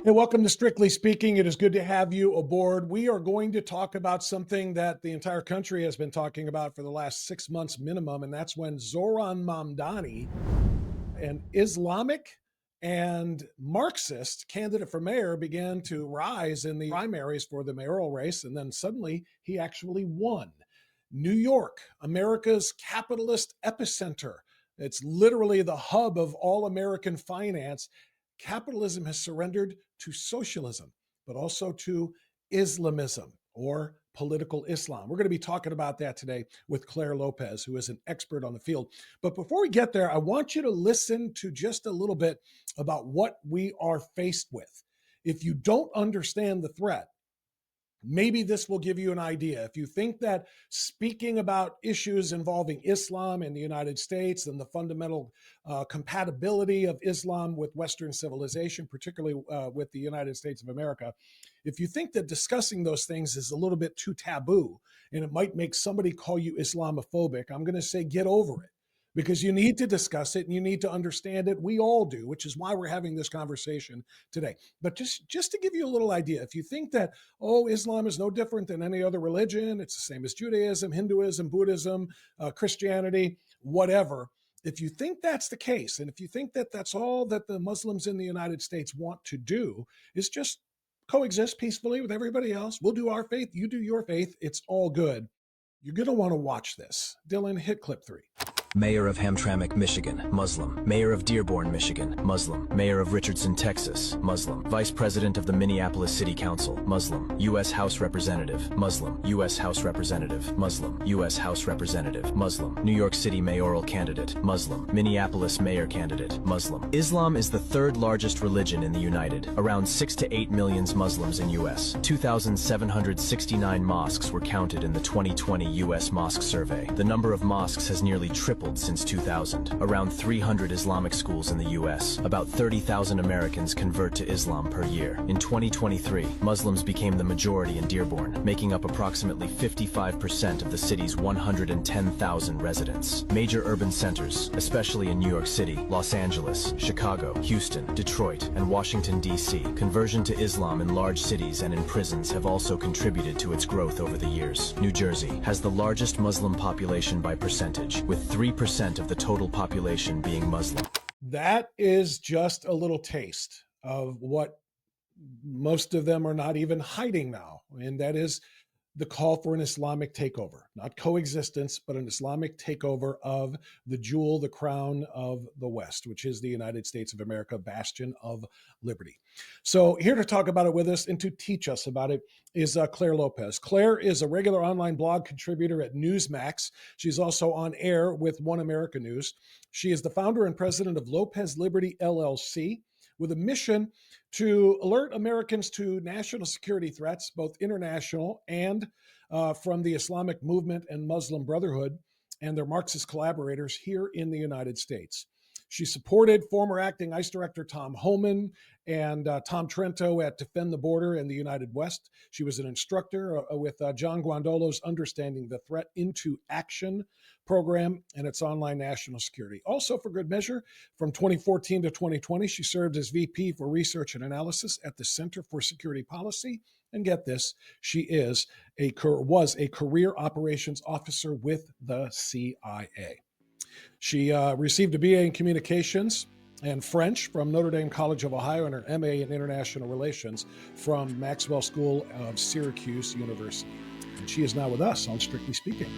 Hey, welcome to Strictly Speaking. It is good to have you aboard. We are going to talk about something that the entire country has been talking about for the last 6 months minimum, and that's when Zoran Mamdani, an Islamic and Marxist candidate for mayor, began to rise in the primaries for the mayoral race, and then suddenly he actually won. New York, America's capitalist epicenter. It's literally the hub of all American finance. Capitalism has surrendered to socialism, but also to Islamism or political Islam. We're going to be talking about that today with Claire Lopez, who is an expert on the field. But before we get there, I want you to listen to just a little bit about what we are faced with. If you don't understand the threat, maybe this will give you an idea. If you think that speaking about issues involving Islam in the United States and the fundamental compatibility of Islam with Western civilization, particularly with the United States of America, if you think that discussing those things is a little bit too taboo and it might make somebody call you Islamophobic, I'm going to say get over it. Because you need to discuss it and you need to understand it. We all do, which is why we're having this conversation today. But just to give you a little idea, if you think that, oh, Islam is no different than any other religion, it's the same as Judaism, Hinduism, Buddhism, Christianity, whatever. If you think that's the case, and if you think that that's all that the Muslims in the United States want to do, is just coexist peacefully with everybody else. We'll do our faith, you do your faith. It's all good. You're going to want to watch this. Dylan, hit clip 3. Mayor of Hamtramck, Michigan, Muslim. Mayor of Dearborn, Michigan, Muslim. Mayor of Richardson, Texas, Muslim. Vice President of the Minneapolis City Council, Muslim. U.S. House Representative, Muslim. U.S. House Representative, Muslim. U.S. House Representative, Muslim. New York City mayoral candidate, Muslim. Minneapolis mayor candidate, Muslim. Islam is the third largest religion in the United. Around 6 to 8 million Muslims in U.S. 2,769 mosques were counted in the 2020 U.S. Mosque Survey. The number of mosques has nearly tripled since 2000. Around 300 Islamic schools in the U.S. About 30,000 Americans convert to Islam per year. In 2023, Muslims became the majority in Dearborn, making up approximately 55% of the city's 110,000 residents. Major urban centers, especially in New York City, Los Angeles, Chicago, Houston, Detroit, and Washington, D.C., conversion to Islam in large cities and in prisons have also contributed to its growth over the years. New Jersey has the largest Muslim population by percentage, with 3% of the total population being Muslim. That is just a little taste of what most of them are not even hiding now, and that is the call for an Islamic takeover, not coexistence, but an Islamic takeover of the jewel, the crown of the West, which is the United States of America, bastion of liberty. So here to talk about it with us and to teach us about it is Claire Lopez. Claire is a regular online blog contributor at Newsmax. She's also on air with One America News. She is the founder and president of Lopez Liberty, LLC, with a mission to alert Americans to national security threats, both international and from the Islamic movement and Muslim Brotherhood and their Marxist collaborators here in the United States. She supported former acting ICE Director Tom Homan and Tom Trento at Defend the Border in the United West. She was an instructor with John Guandolo's Understanding the Threat into Action program and its online national security. Also, for good measure, from 2014 to 2020, she served as VP for Research and Analysis at the Center for Security Policy. And get this, she was a career operations officer with the CIA. She received a BA in Communications and French from Notre Dame College of Ohio and her MA in International Relations from Maxwell School of Syracuse University. And she is now with us on Strictly Speaking.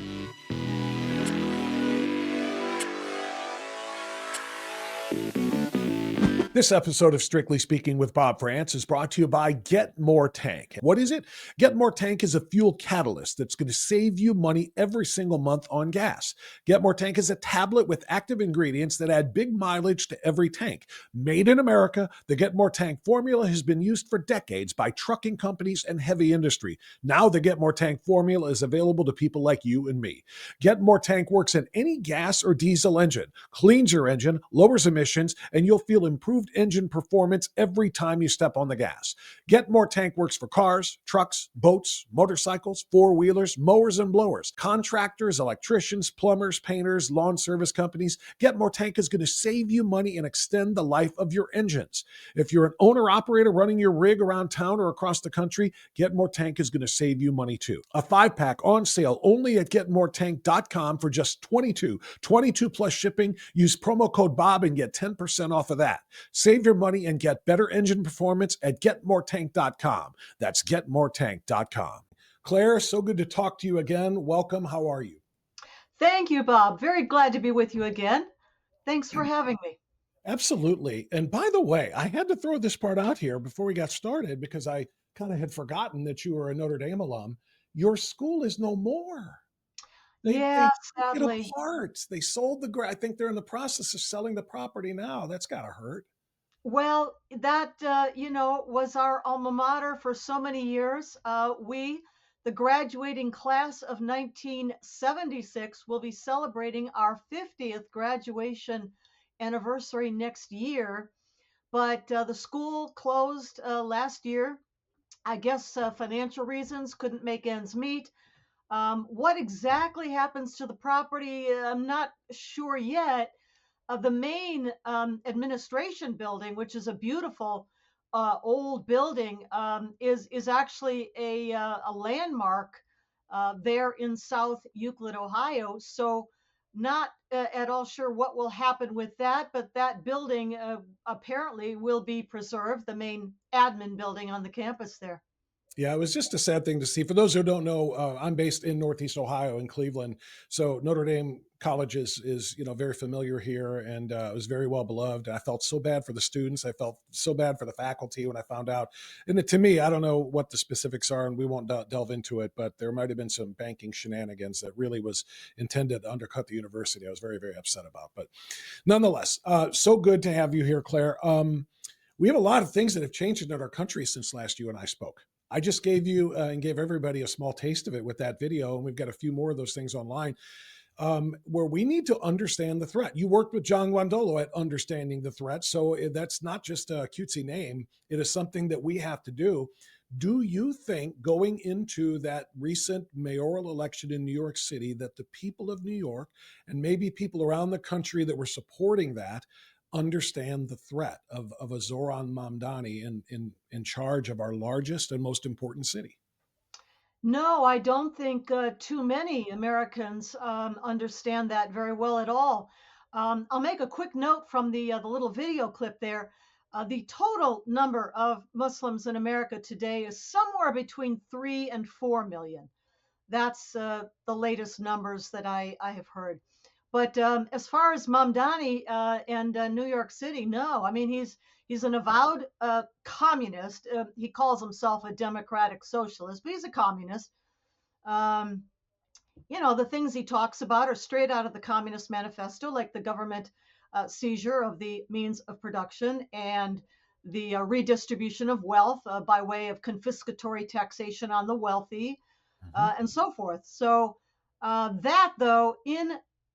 This episode of Strictly Speaking with Bob Frantz is brought to you by Get More Tank. What is it? Get More Tank is a fuel catalyst that's going to save you money every single month on gas. Get More Tank is a tablet with active ingredients that add big mileage to every tank. Made in America, the Get More Tank formula has been used for decades by trucking companies and heavy industry. Now the Get More Tank formula is available to people like you and me. Get More Tank works in any gas or diesel engine, cleans your engine, lowers emissions, and you'll feel improved improved engine performance every time you step on the gas. Get More Tank works for cars, trucks, boats, motorcycles, four-wheelers, mowers, and blowers, contractors, electricians, plumbers, painters, lawn service companies. Get More Tank is going to save you money and extend the life of your engines. If you're an owner-operator running your rig around town or across the country, Get More Tank is going to save you money too. A 5-pack on sale only at getmoretank.com for just $22 plus shipping. Use promo code Bob and get 10% off of that. Save your money and get better engine performance at getmoretank.com. That's getmoretank.com. Claire, so good to talk to you again. Welcome. How are you? Thank you, Bob. Very glad to be with you again. Thanks for having me. Absolutely. And by the way, I had to throw this part out here before we got started because I kind of had forgotten that you were a Notre Dame alum. Your school is no more. They Yeah, took it sadly. apart. They sold I think they're in the process of selling the property now. That's got to hurt. Well, that, was our alma mater for so many years. The graduating class of 1976, will be celebrating our 50th graduation anniversary next year. But the school closed last year. I guess financial reasons, couldn't make ends meet. What exactly happens to the property, I'm not sure yet. The main administration building, which is a beautiful old building, is actually a landmark there in South Euclid, Ohio. So, not at all sure what will happen with that, but that building apparently will be preserved, the main admin building on the campus there. Yeah, it was just a sad thing to see. For those who don't know, I'm based in Northeast Ohio in Cleveland, so Notre Dame College is very familiar here, and it was very well beloved. I felt so bad for the students. I felt so bad for the faculty when I found out. And to me, I don't know what the specifics are, and we won't delve into it, but there might have been some banking shenanigans that really was intended to undercut the university. I was very, very upset about, but nonetheless, so good to have you here, Claire. We have a lot of things that have changed in our country since last you and I spoke. I just gave you and gave everybody a small taste of it with that video, and we've got a few more of those things online where we need to understand the threat. You worked with John Guandolo at understanding the threat, so that's not just a cutesy name. It is something that we have to do. Do you think going into that recent mayoral election in New York City that the people of New York and maybe people around the country that were supporting that understand the threat of a Zoran Mamdani in charge of our largest and most important city? No, I don't think too many Americans understand that very well at all. I'll make a quick note from the little video clip there. The total number of Muslims in America today is somewhere between 3 and 4 million. That's the latest numbers that I have heard. But as far as Mamdani and New York City, no. I mean, he's an avowed communist. He calls himself a democratic socialist, but he's a communist. Um, the things he talks about are straight out of the Communist Manifesto, like the government seizure of the means of production and the redistribution of wealth by way of confiscatory taxation on the wealthy, Mhm. and so forth. So, that, though, in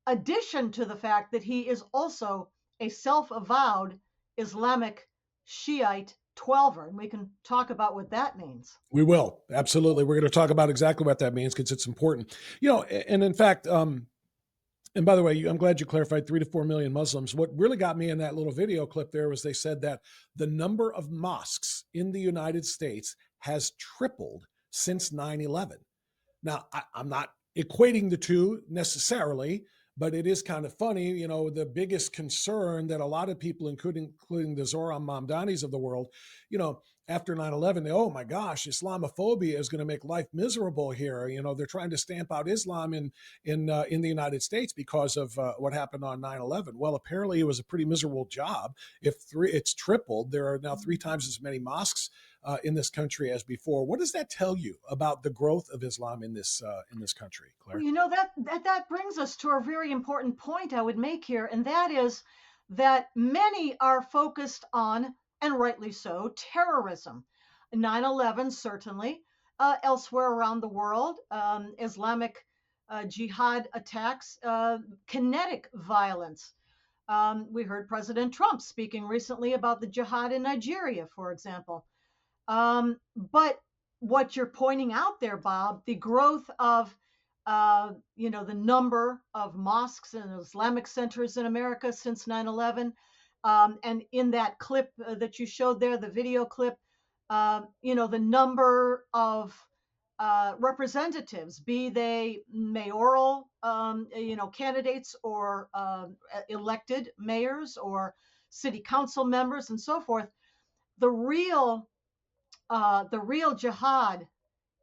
addition to the fact that he is also a self avowed Islamic Shiite Twelver, and we can talk about what that means. We will. Absolutely. We're going to talk about exactly what that means because it's important. And in fact, and by the way, I'm glad you clarified 3 to 4 million Muslims. What really got me in that little video clip there was they said that the number of mosques in the United States has tripled since 9/11. Now, I'm not equating the two necessarily, but it is kind of funny. The biggest concern that a lot of people, including the Zoran Mamdanis of the world, after 9/11, oh my gosh, Islamophobia is going to make life miserable here. They're trying to stamp out Islam in the United States because of what happened on 9/11. Well, apparently it was a pretty miserable job. If it's tripled, there are now 3 times as many mosques in this country as before. What does that tell you about the growth of Islam in this country, Well, Claire? that brings us to a very important point I would make here, and that is that many are focused on, and rightly so, terrorism. 9/11, certainly. Elsewhere around the world, Islamic jihad attacks, kinetic violence. We heard President Trump speaking recently about the jihad in Nigeria, for example. But what you're pointing out there, Bob, the growth of the number of mosques and Islamic centers in America since 9/11, and in that clip that you showed there, the video clip, the number of representatives, be they mayoral, candidates or elected mayors or city council members and so forth. The real jihad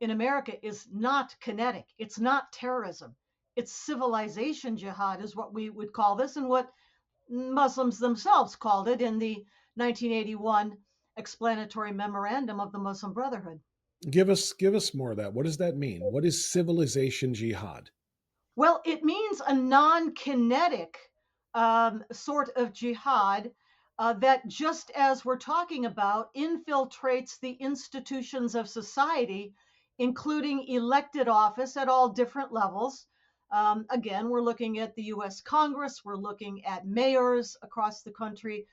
in America is not kinetic. It's not terrorism. It's civilization jihad, is what we would call this, and what Muslims themselves called it in the 1981 explanatory memorandum of the Muslim Brotherhood. Give us more of that. What does that mean? What is civilization jihad? Well, it means a non kinetic sort of jihad that, just as we're talking about, infiltrates the institutions of society, including elected office at all different levels. Again, we're looking at the US Congress, we're looking at mayors across the country,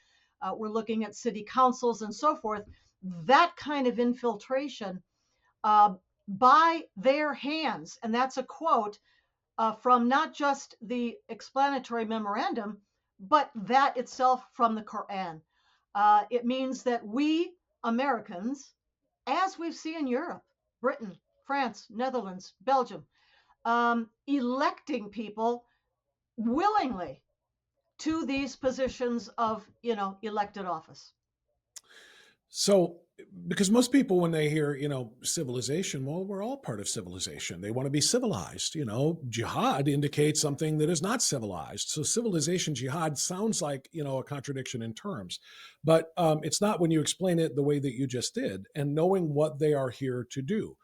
we're looking at city councils and so forth. That kind of infiltration by their hands, and that's a quote from not just the explanatory memorandum, but that itself from the Quran. It means that we Americans, as we've seen in Europe, Britain, France, Netherlands, Belgium, electing people willingly to these positions of, elected office. So, because most people, when they hear, civilization, well, we're all part of civilization. They want to be civilized. Jihad indicates something that is not civilized. So, civilization jihad sounds like, a contradiction in terms, but it's not when you explain it the way that you just did and knowing what they are here to do.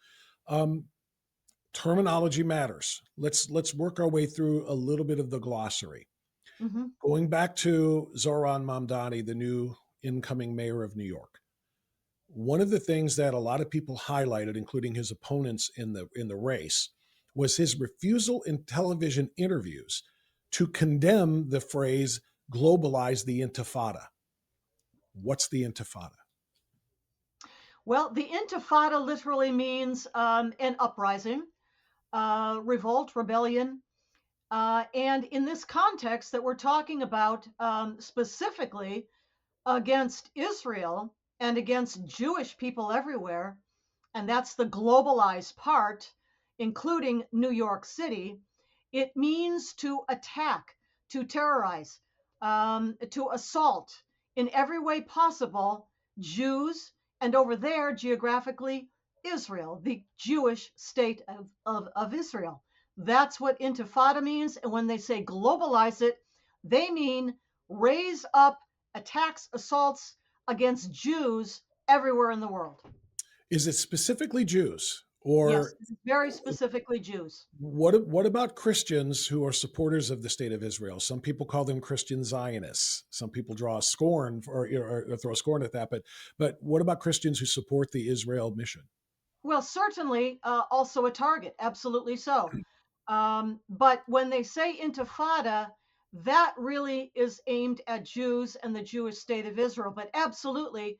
Terminology matters. Let's work our way through a little bit of the glossary. Mm-hmm. Going back to Zoran Mamdani, the new incoming mayor of New York. One of the things that a lot of people highlighted, including his opponents in the race, was his refusal in television interviews to condemn the phrase globalize the intifada. What's the intifada? Well, the intifada literally means an uprising, revolt, rebellion. And in this context that we're talking about, specifically against Israel and against Jewish people everywhere, and that's the globalized part, including New York City, it means to attack, to terrorize, to assault in every way possible Jews, and over there, geographically, Israel, the Jewish state of Israel. That's what intifada means. And when they say globalize it, they mean raise up attacks, assaults against Jews everywhere in the world. Is it specifically Jews, Yes, or very specifically Jews. what about Christians who are supporters of the state of Israel? Some people call them Christian Zionists. Some people draw scorn or throw scorn at that. But what about Christians who support the Israel mission? Well, certainly also a target, absolutely so. But when they say intifada, that really is aimed at Jews and the Jewish state of Israel. But absolutely,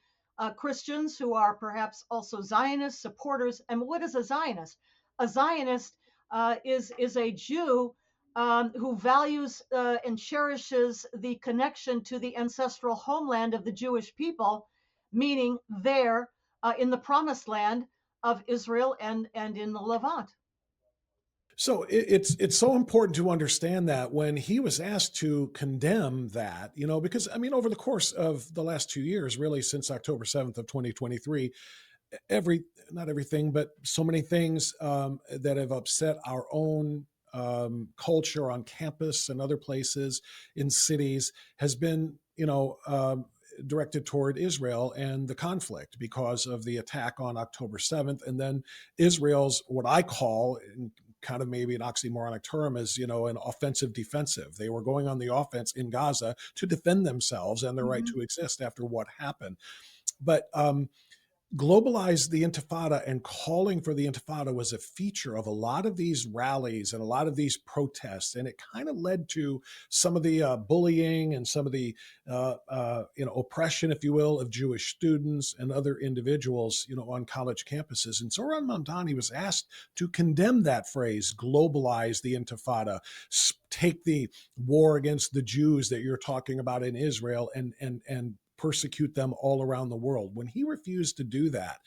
Christians who are perhaps also Zionist supporters. And what is a Zionist? A Zionist is a Jew who values and cherishes the connection to the ancestral homeland of the Jewish people, meaning there in the promised land of Israel and in the Levant. So it's so important to understand that when he was asked to condemn that, because I mean, over the course of the last 2 years, really since October 7th of 2023, not everything, but so many things that have upset our own culture on campus and other places in cities has been, directed toward Israel and the conflict because of the attack on October 7th. And then Israel's, what I call, kind of maybe an oxymoronic term, is, an offensive defensive. They were going on the offense in Gaza to defend themselves and their right Mm-hmm. to exist after what happened. But globalized the Intifada, and calling for the Intifada was a feature of a lot of these rallies and a lot of these protests, and it kind of led to some of the bullying and some of the oppression, if you will, of Jewish students and other individuals, on college campuses. And Zoran Mamdani was asked to condemn that phrase, globalize the Intifada, take the war against the Jews that you're talking about in Israel, and persecute them all around the world. When he refused to do that,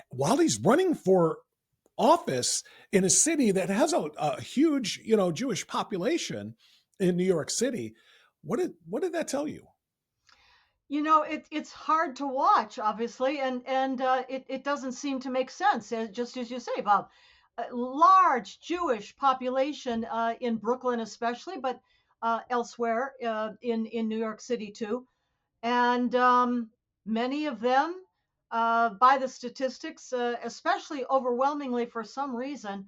while he's running for office in a city that has a huge, Jewish population in New York City, what did that tell you? It's hard to watch, obviously, and it doesn't seem to make sense, just as you say, Bob. A large Jewish population in Brooklyn, especially, but elsewhere in New York City too. And many of them, by the statistics, especially overwhelmingly for some reason,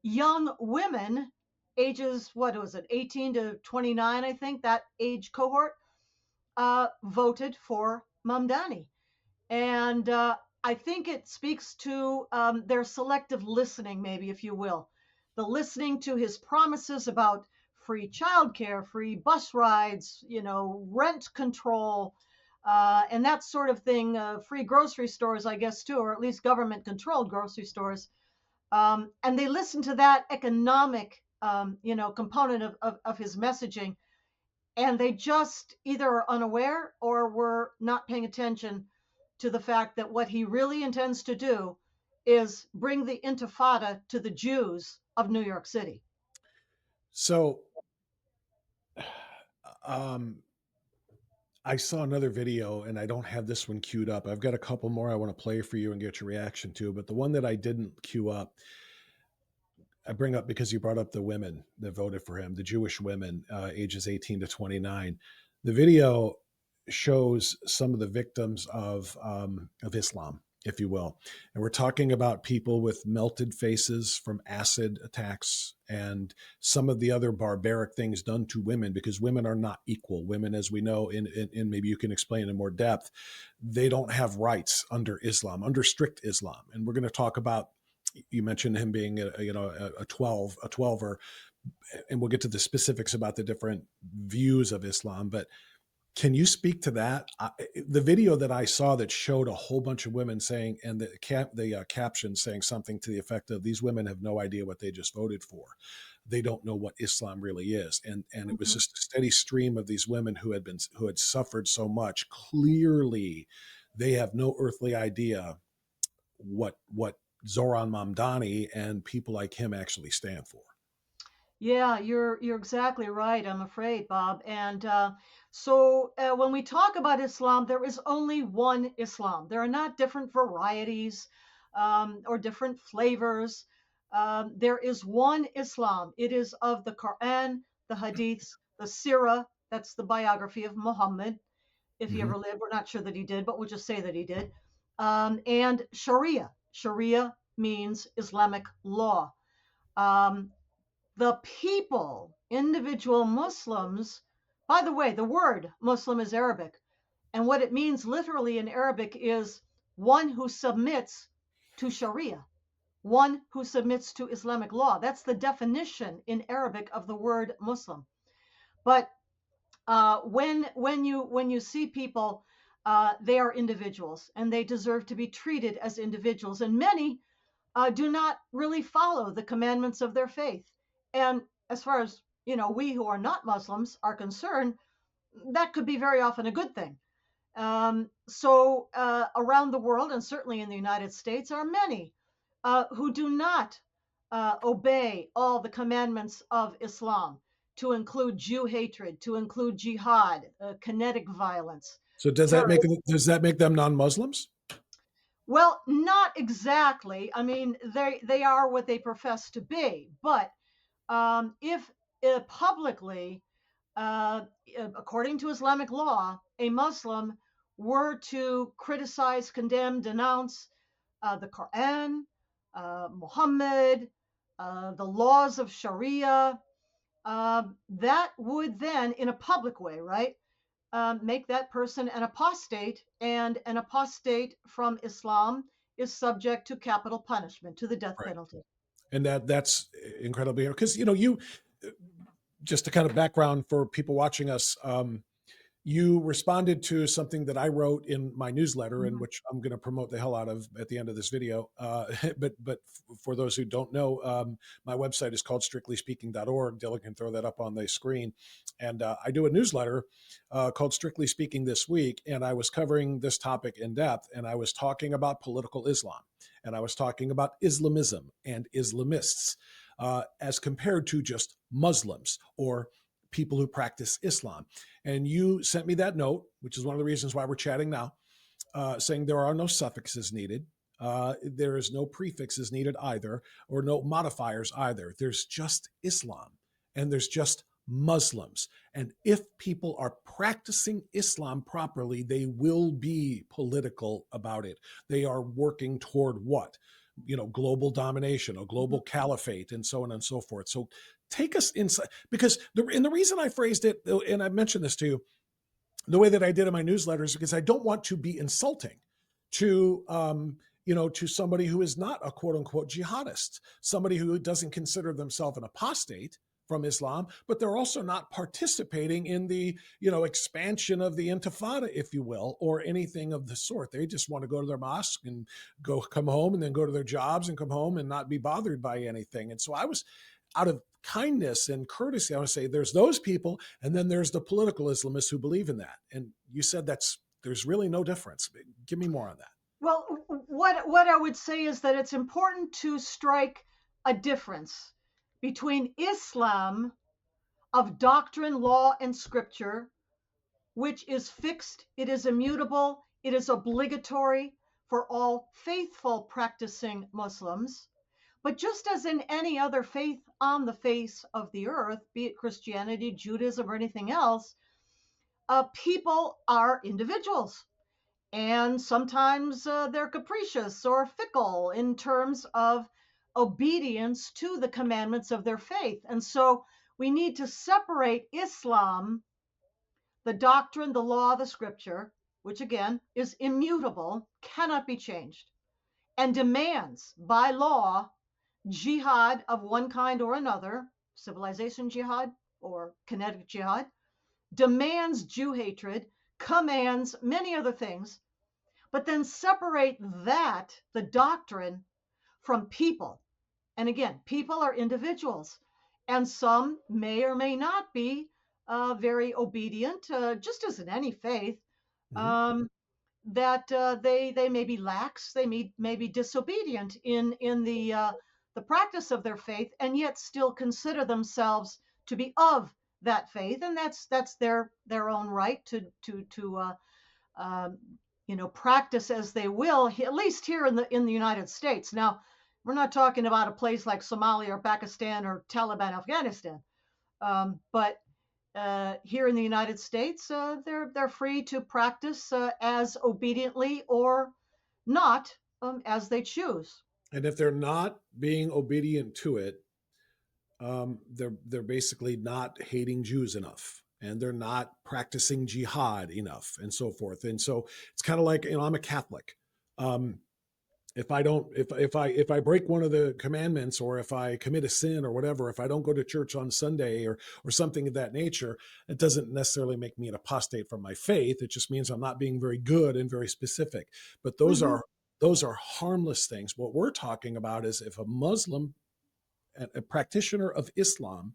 young women, ages, what was it, 18 to 29, I think, that age cohort, voted for Mamdani. And I think it speaks to their selective listening, maybe, if you will. The listening to his promises about free childcare, free bus rides, rent control, and that sort of thing, free grocery stores, I guess, too, or at least government controlled grocery stores. And they listen to that economic, component of his messaging, and they just either are unaware or were not paying attention to the fact that what he really intends to do is bring the intifada to the Jews of New York City. So, um, I saw another video, and I don't have this one queued up. I've got a couple more I want to play for you and get your reaction to, but the one that I didn't queue up, I bring up because you brought up the women that voted for him, the Jewish women, ages 18 to 29. The video shows some of the victims of Islam, if you will, and we're talking about people with melted faces from acid attacks and some of the other barbaric things done to women, because women are not equal. Women, as we know, in maybe you can explain in more depth, they don't have rights under Islam, under strict Islam, and we're going to talk about. You mentioned him being a 12er, and we'll get to the specifics about the different views of Islam. But can you speak to that? The video that I saw that showed a whole bunch of women saying, and the caption saying something to the effect of, "These women have no idea what they just voted for. They don't know what Islam really is." And it was Mhm. just a steady stream of these women who had suffered so much. Clearly, they have no earthly idea what Zoran Mamdani and people like him actually stand for. Yeah, you're exactly right, I'm afraid, Bob. And so when we talk about Islam, there is only one Islam. There are not different varieties or different flavors. There is one Islam. It is of the Quran, the Hadiths, the Sirah. That's the biography of Muhammad, if he Mm-hmm. ever lived. We're not sure that he did, but we'll just say that he did. And Sharia. Sharia means Islamic law. Um, the people, individual Muslims, by the way, the word Muslim is Arabic, and what it means literally in Arabic is one who submits to Sharia, one who submits to Islamic law. That's the definition in Arabic of the word Muslim. But when you see people, they are individuals, and they deserve to be treated as individuals. And many do not really follow the commandments of their faith. And as far as we who are not Muslims are concerned, that could be very often a good thing. So around the world, and certainly in the United States, are many who do not obey all the commandments of Islam, to include Jew hatred, to include jihad, kinetic violence, So terrorism. does that make them non-Muslims? Well, not exactly. I mean, they are what they profess to be, but if publicly, uh, according to Islamic law, a Muslim were to criticize, condemn, denounce the Quran, Muhammad, the laws of Sharia, that would then, in a public way, right? make that person an apostate, and an apostate from Islam is subject to capital punishment, to the death Right. penalty. And that's incredibly, because you just to kind of background for people watching us, you responded to something that I wrote in my newsletter, in Mhm. which I'm going to promote the hell out of at the end of this video. But for those who don't know, my website is called strictlyspeaking.org. Dylan can throw that up on the screen. And I do a newsletter called Strictly Speaking This Week. And I was covering this topic in depth. And I was talking about political Islam. And I was talking about Islamism and Islamists as compared to just Muslims or people who practice Islam. And you sent me that note, which is one of the reasons why we're chatting now, saying there are no suffixes needed. There is no prefixes needed either, or no modifiers either. There's just Islam and there's just Muslims. And if people are practicing Islam properly, they will be political about it. They are working toward what? Global domination, a global caliphate, and so on and so forth. So take us inside, because the reason I phrased it, and I mentioned this to you, the way that I did in my newsletters, because I don't want to be insulting to to somebody who is not a quote unquote jihadist, somebody who doesn't consider themselves an apostate from Islam, but they're also not participating in the expansion of the Intifada, if you will, or anything of the sort. They just want to go to their mosque and come home, and then go to their jobs and come home and not be bothered by anything. And so I was, out of kindness and courtesy, I would say there's those people, and then there's the political Islamists who believe in that. And you said there's really no difference. Give me more on that. Well, what I would say is that it's important to strike a difference between Islam of doctrine, law, and scripture, which is fixed, it is immutable, it is obligatory for all faithful practicing Muslims. But just as in any other faith on the face of the earth, be it Christianity, Judaism, or anything else, people are individuals. And sometimes they're capricious or fickle in terms of obedience to the commandments of their faith. And so we need to separate Islam, the doctrine, the law, the scripture, which again is immutable, cannot be changed, and demands by law jihad of one kind or another, civilization jihad or kinetic jihad, demands Jew hatred, commands many other things, but then separate that, the doctrine, from people. And again, people are individuals, and some may or may not be very obedient, just as in any faith. Mm-hmm. That they may be lax, they may be disobedient in the practice of their faith, and yet still consider themselves to be of that faith, and that's their own right to um, practice as they will, at least here in the United States. Now, we're not talking about a place like Somalia or Pakistan or Taliban Afghanistan, but here in the United States, they're free to practice as obediently or not, as they choose. And if they're not being obedient to it, they're basically not hating Jews enough, and they're not practicing jihad enough, and so forth. And so it's kind of like, I'm a Catholic. If I don't, if I break one of the commandments, or if I commit a sin or whatever, if I don't go to church on Sunday, or something of that nature, it doesn't necessarily make me an apostate from my faith. It just means I'm not being very good and very specific. But Mm-hmm. those are harmless things. What we're talking about is if a Muslim, a practitioner of Islam,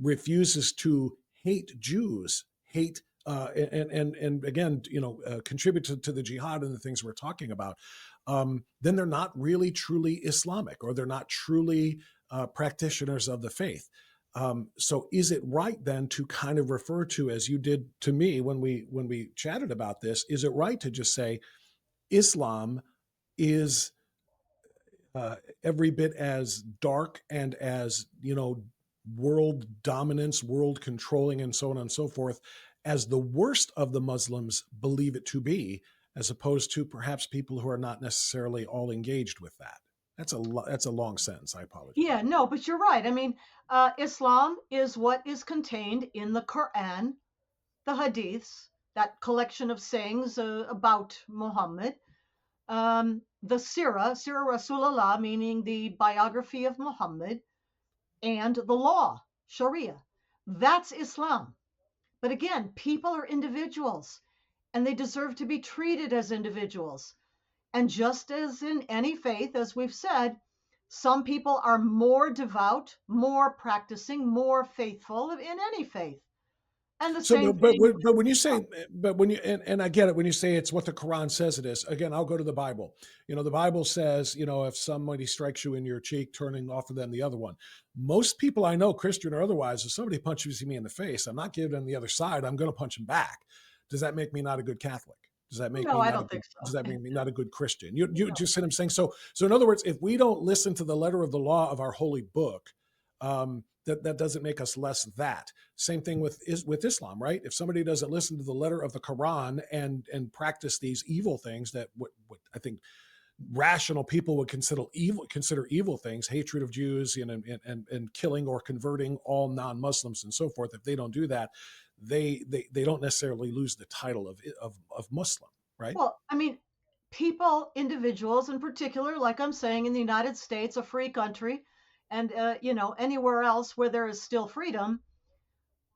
refuses to hate Jews, hate and again, contribute to the jihad and the things we're talking about, then they're not really truly Islamic, or they're not truly practitioners of the faith. So is it right then to kind of refer to, as you did to me when we chatted about this, is it right to just say Islam is every bit as dark and as world dominance, world controlling, and so on and so forth, as the worst of the Muslims believe it to be, as opposed to perhaps people who are not necessarily all engaged with that? That's a long sentence. I apologize. Yeah, no, but you're right. I mean, Islam is what is contained in the Quran, the hadiths, that collection of sayings about Muhammad, the Sirah Rasulullah, meaning the biography of Muhammad, and the law, Sharia. That's Islam. But again, people are individuals and they deserve to be treated as individuals. And just as in any faith, as we've said, some people are more devout, more practicing, more faithful in any faith. And the So, same thing with but when you Islam. say, but when you, and I get it, when you say it's what the Quran says it is, again, I'll go to the Bible. The Bible says, if somebody strikes you in your cheek, turning off of them the other one. Most people I know, Christian or otherwise, if somebody punches me in the face, I'm not giving them the other side. I'm going to punch them back. Does that make me not a good Catholic? Does that make No, me I not a don't good, think does so. that make me not a good Christian? You No. just see what I'm saying? So in other words, if we don't listen to the letter of the law of our holy book, that doesn't make us less that. Same thing with Islam, right? If somebody doesn't listen to the letter of the Quran and practice these evil things that what I think rational people would consider evil things, hatred of Jews, and killing or converting all non-Muslims and so forth. If they don't do that, they don't necessarily lose the title of Muslim, right? Well, I mean, people, individuals in particular, like I'm saying, in the United States, a free country, and anywhere else where there is still freedom,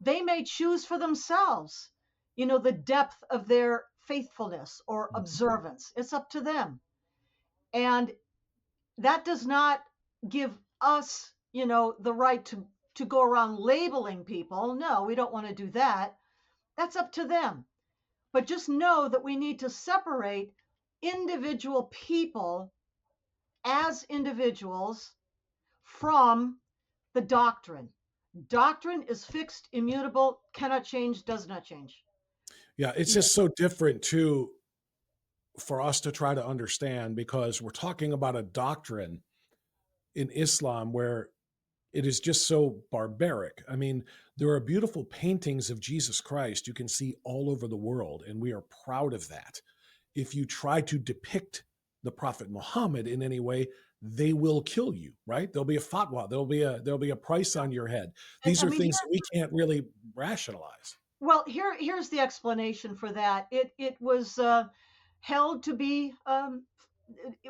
they may choose for themselves, the depth of their faithfulness or observance. It's up to them. And that does not give us, the right to go around labeling people. No, we don't want to do that. That's up to them. But just know that we need to separate individual people as individuals from the doctrine. Doctrine is fixed, immutable, cannot change, does not change. Yeah, it's Yeah. just so different too for us to try to understand because we're talking about a doctrine in Islam where it is just so barbaric. I mean, there are beautiful paintings of Jesus Christ you can see all over the world, and we are proud of that. If you try to depict the Prophet Muhammad in any way, they will kill you, right? There'll be a fatwa, there'll be a price on your head. And These I are mean, things that we can't really rationalize. well, here's the explanation for that. It was held to be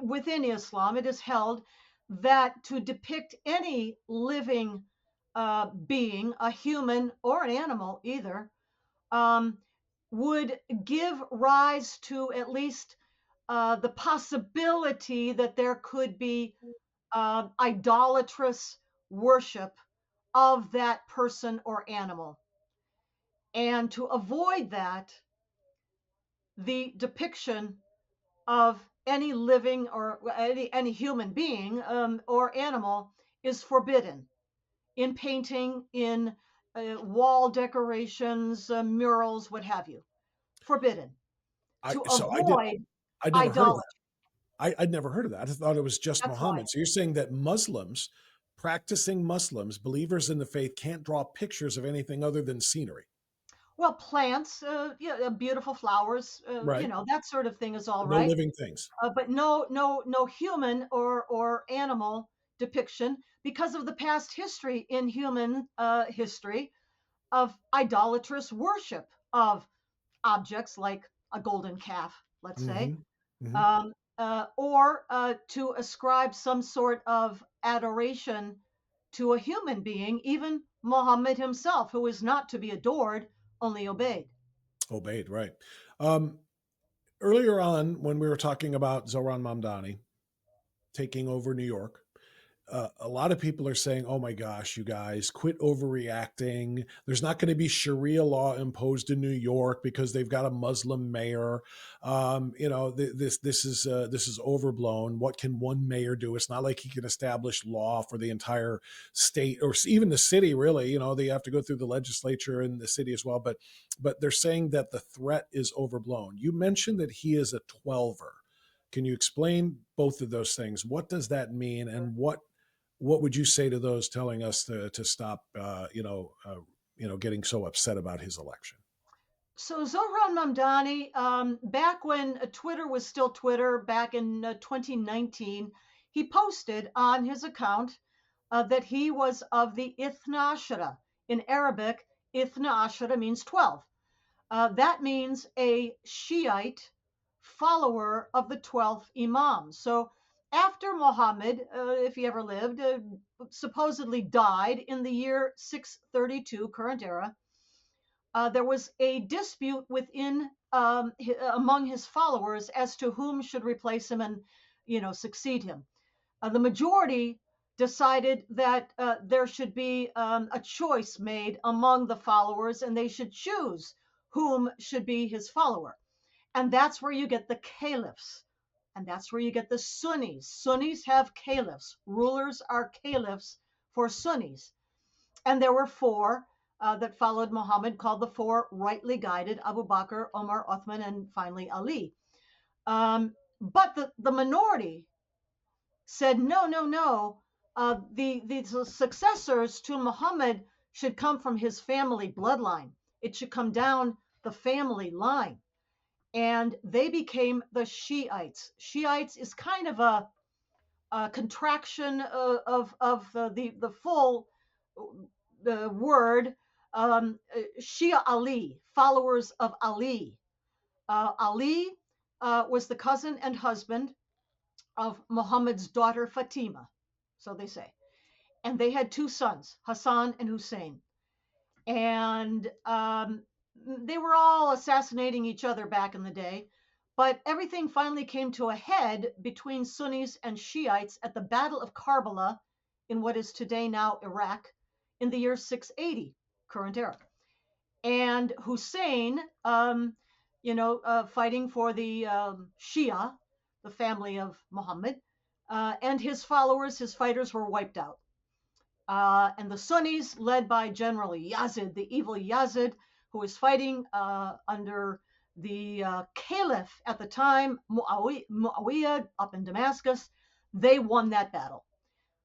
within Islam. It is held that to depict any living being, a human or an animal, either, um, would give rise to at least the possibility that there could be idolatrous worship of that person or animal. And to avoid that, the depiction of any living or any human being or animal is forbidden in painting, in wall decorations, murals, what have you. Forbidden I to so I did avoid I'd never heard of that. idolatry. I'd never heard of that. I thought it was just That's why. Muhammad. So you're saying that Muslims, practicing Muslims, believers in the faith, can't draw pictures of anything other than scenery, Well, plants, beautiful flowers, right? that sort of thing is all No right. living things. But no human or animal depiction because of the past history in human history of idolatrous worship of objects like a golden calf, let's say, Hmm. Hmm. or to ascribe some sort of adoration to a human being, even Muhammad himself, who is not to be adored, only obeyed. Obeyed, right? Um, Earlier on, when we were talking about Zoran Mamdani taking over New York, a lot of people are saying, "Oh my gosh, you guys, quit overreacting. There's not going to be Sharia law imposed in New York because they've got a Muslim mayor. This is overblown. What can one mayor do? It's not like he can establish law for the entire state or even the city. Really, they have to go through the legislature and the city as well. But they're saying that the threat is overblown. You mentioned that he is a 12er. Can you explain both of those things? What does that mean, and what would you say to those telling us to stop, getting so upset about his election? So Zohran Mamdani, back when Twitter was still Twitter, back in 2019, he posted on his account that he was of the Ithna Ashara. In Arabic, Ithna Ashara means 12. that means a Shiite follower of the 12th Imam. So after Muhammad, if he ever lived, supposedly died in the year 632 current era, there was a dispute within among his followers as to whom should replace him and succeed him. The majority decided that there should be a choice made among the followers, and they should choose whom should be his follower. And that's where you get the caliphs. And that's where you get the Sunnis. Sunnis have caliphs. Rulers are caliphs for Sunnis. And there were four that followed Muhammad, called the four rightly guided: Abu Bakr, Omar, Uthman, and finally Ali. But the minority said, no, no, no. The successors to Muhammad should come from his family bloodline. It should come down the family line. And they became the Shiites. Shiites is kind of a contraction of the full word, Shia Ali, followers of Ali. Ali was the cousin and husband of Muhammad's daughter Fatima, so they say. And they had two sons, Hassan and Hussein. And they were all assassinating each other back in the day. But everything finally came to a head between Sunnis and Shiites at the Battle of Karbala in what is today now Iraq in the year 680, current era. And Hussein, fighting for the Shia, the family of Muhammad, and his followers, his fighters, were wiped out. And the Sunnis, led by General Yazid, the evil Yazid, who was fighting under the caliph at the time, Muawiyah, up in Damascus, they won that battle.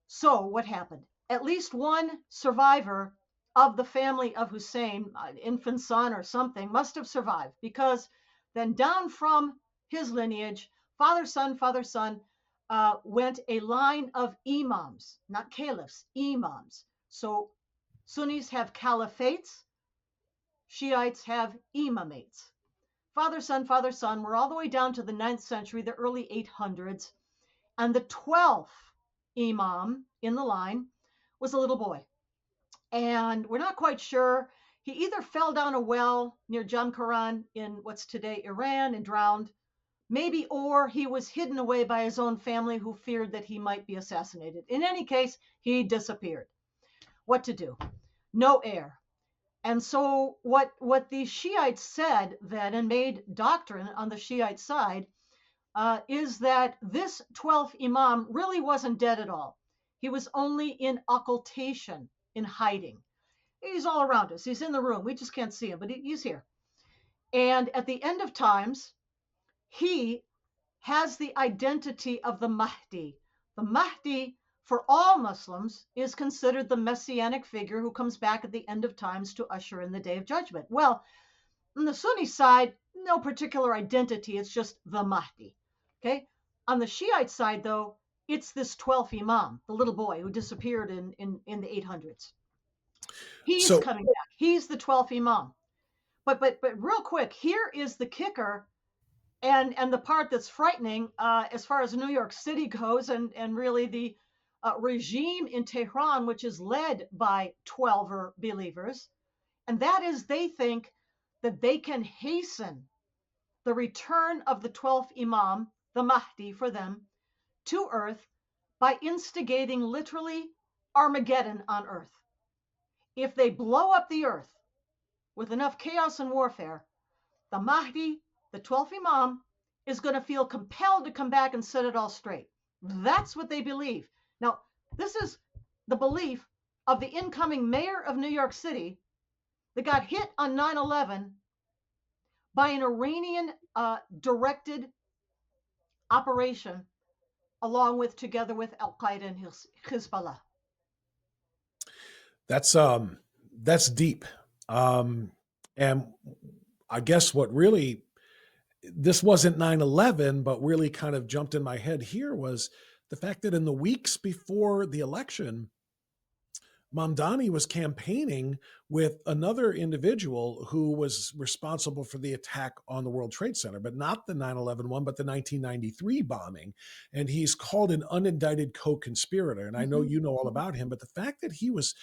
So what happened? At least one survivor of the family of Hussein, an infant son or something, must have survived, because then down from his lineage, father, son, went a line of imams, not caliphs, imams. So Sunnis have caliphates, Shiites have imamates. Father, son, we're all the way down to the 9th century, the early 800s. And the 12th imam in the line was a little boy. And we're not quite sure. He either fell down a well near Jamkaran in what's today Iran and drowned, maybe, or he was hidden away by his own family, who feared that he might be assassinated. In any case, he disappeared. What to do? No heir. And so what the Shiites said then, and made doctrine on the Shiite side, is that this 12th Imam really wasn't dead at all. He was only in occultation, in hiding. He's all around us. He's in the room. We just can't see him, but he's here. And at the end of times, he has the identity of the Mahdi. The Mahdi, for all Muslims, is considered the messianic figure who comes back at the end of times to usher in the Day of Judgment. Well, on the Sunni side, no particular identity. It's just the Mahdi. Okay. On the Shiite side, though, it's this 12th Imam, the little boy who disappeared in the 800s. He's coming back. He's the 12th Imam. But real quick, here is the kicker, and the part that's frightening as far as New York City goes, and really the regime in Tehran, which is led by 12er believers, and that is they think that they can hasten the return of the 12th Imam, the Mahdi for them, to earth by instigating literally Armageddon on earth. If they blow up the earth with enough chaos and warfare, the Mahdi, the 12th Imam, is going to feel compelled to come back and set it all straight. That's what they believe. Now, this is the belief of the incoming mayor of New York City that got hit on 9/11 by an Iranian directed operation, together with Al-Qaeda and Hezbollah. That's deep. And I guess what really, this wasn't 9/11, but really kind of jumped in my head here was the fact that in the weeks before the election, Mamdani was campaigning with another individual who was responsible for the attack on the World Trade Center, but not the 9/11 one, but the 1993 bombing. And he's called an unindicted co-conspirator. And I know Mhm. you know all about him, but the fact that he was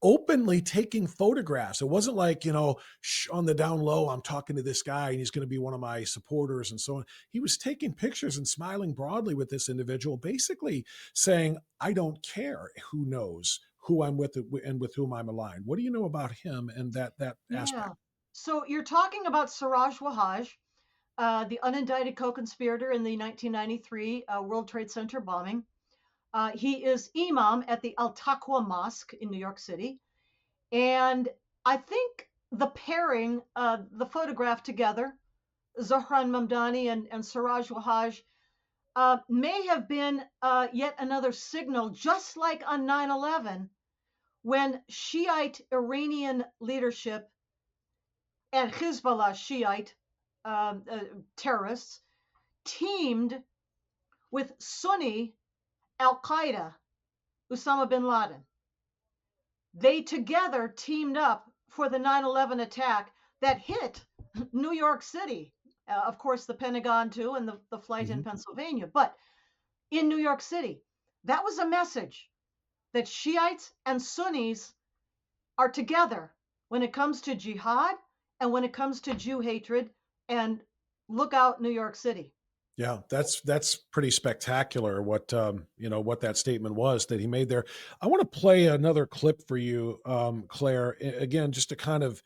openly taking photographs. It wasn't like, on the down low, I'm talking to this guy and he's going to be one of my supporters and so on. He was taking pictures and smiling broadly with this individual, basically saying, I don't care who knows who I'm with and with whom I'm aligned. What do you know about him and that aspect? Yeah. So you're talking about Siraj Wahhaj, the unindicted co-conspirator in the 1993 World Trade Center bombing. He is imam at the Al Taqwa Mosque in New York City. And I think the pairing, the photograph together, Zohran Mamdani and Siraj Wahhaj, may have been yet another signal, just like on 9/11, when Shiite Iranian leadership and Hezbollah Shiite terrorists teamed with Sunni Al Qaeda, Osama bin Laden. They together teamed up for the 9/11 attack that hit New York City. Of course, the Pentagon too, and the flight in Mhm. Pennsylvania. But in New York City, that was a message that Shiites and Sunnis are together when it comes to jihad and when it comes to Jew hatred. And look out, New York City. Yeah, that's pretty spectacular. What that statement was that he made there. I want to play another clip for you, Claire. Again, just to kind of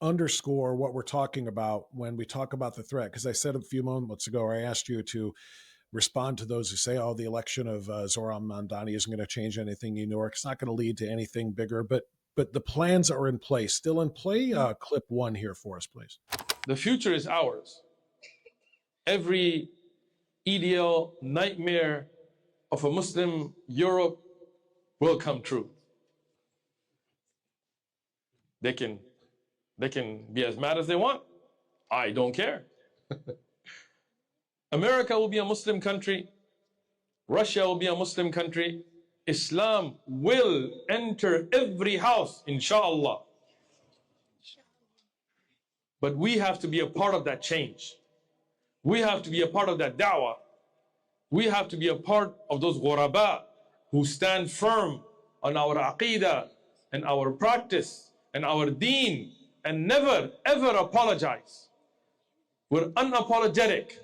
underscore what we're talking about when we talk about the threat. Because I said a few moments ago, I asked you to respond to those who say, "Oh, the election of Zohran Mamdani isn't going to change anything in New York. It's not going to lead to anything bigger." But the plans are in place, still in play. Clip one here for us, please. The future is ours. Every ideal nightmare of a Muslim Europe will come true. They can be as mad as they want. I don't care. America will be a Muslim country. Russia will be a Muslim country. Islam will enter every house, inshallah. But we have to be a part of that change. We have to be a part of that da'wah. We have to be a part of those ghuraba who stand firm on our aqeedah and our practice and our deen and never ever apologize. We're unapologetic.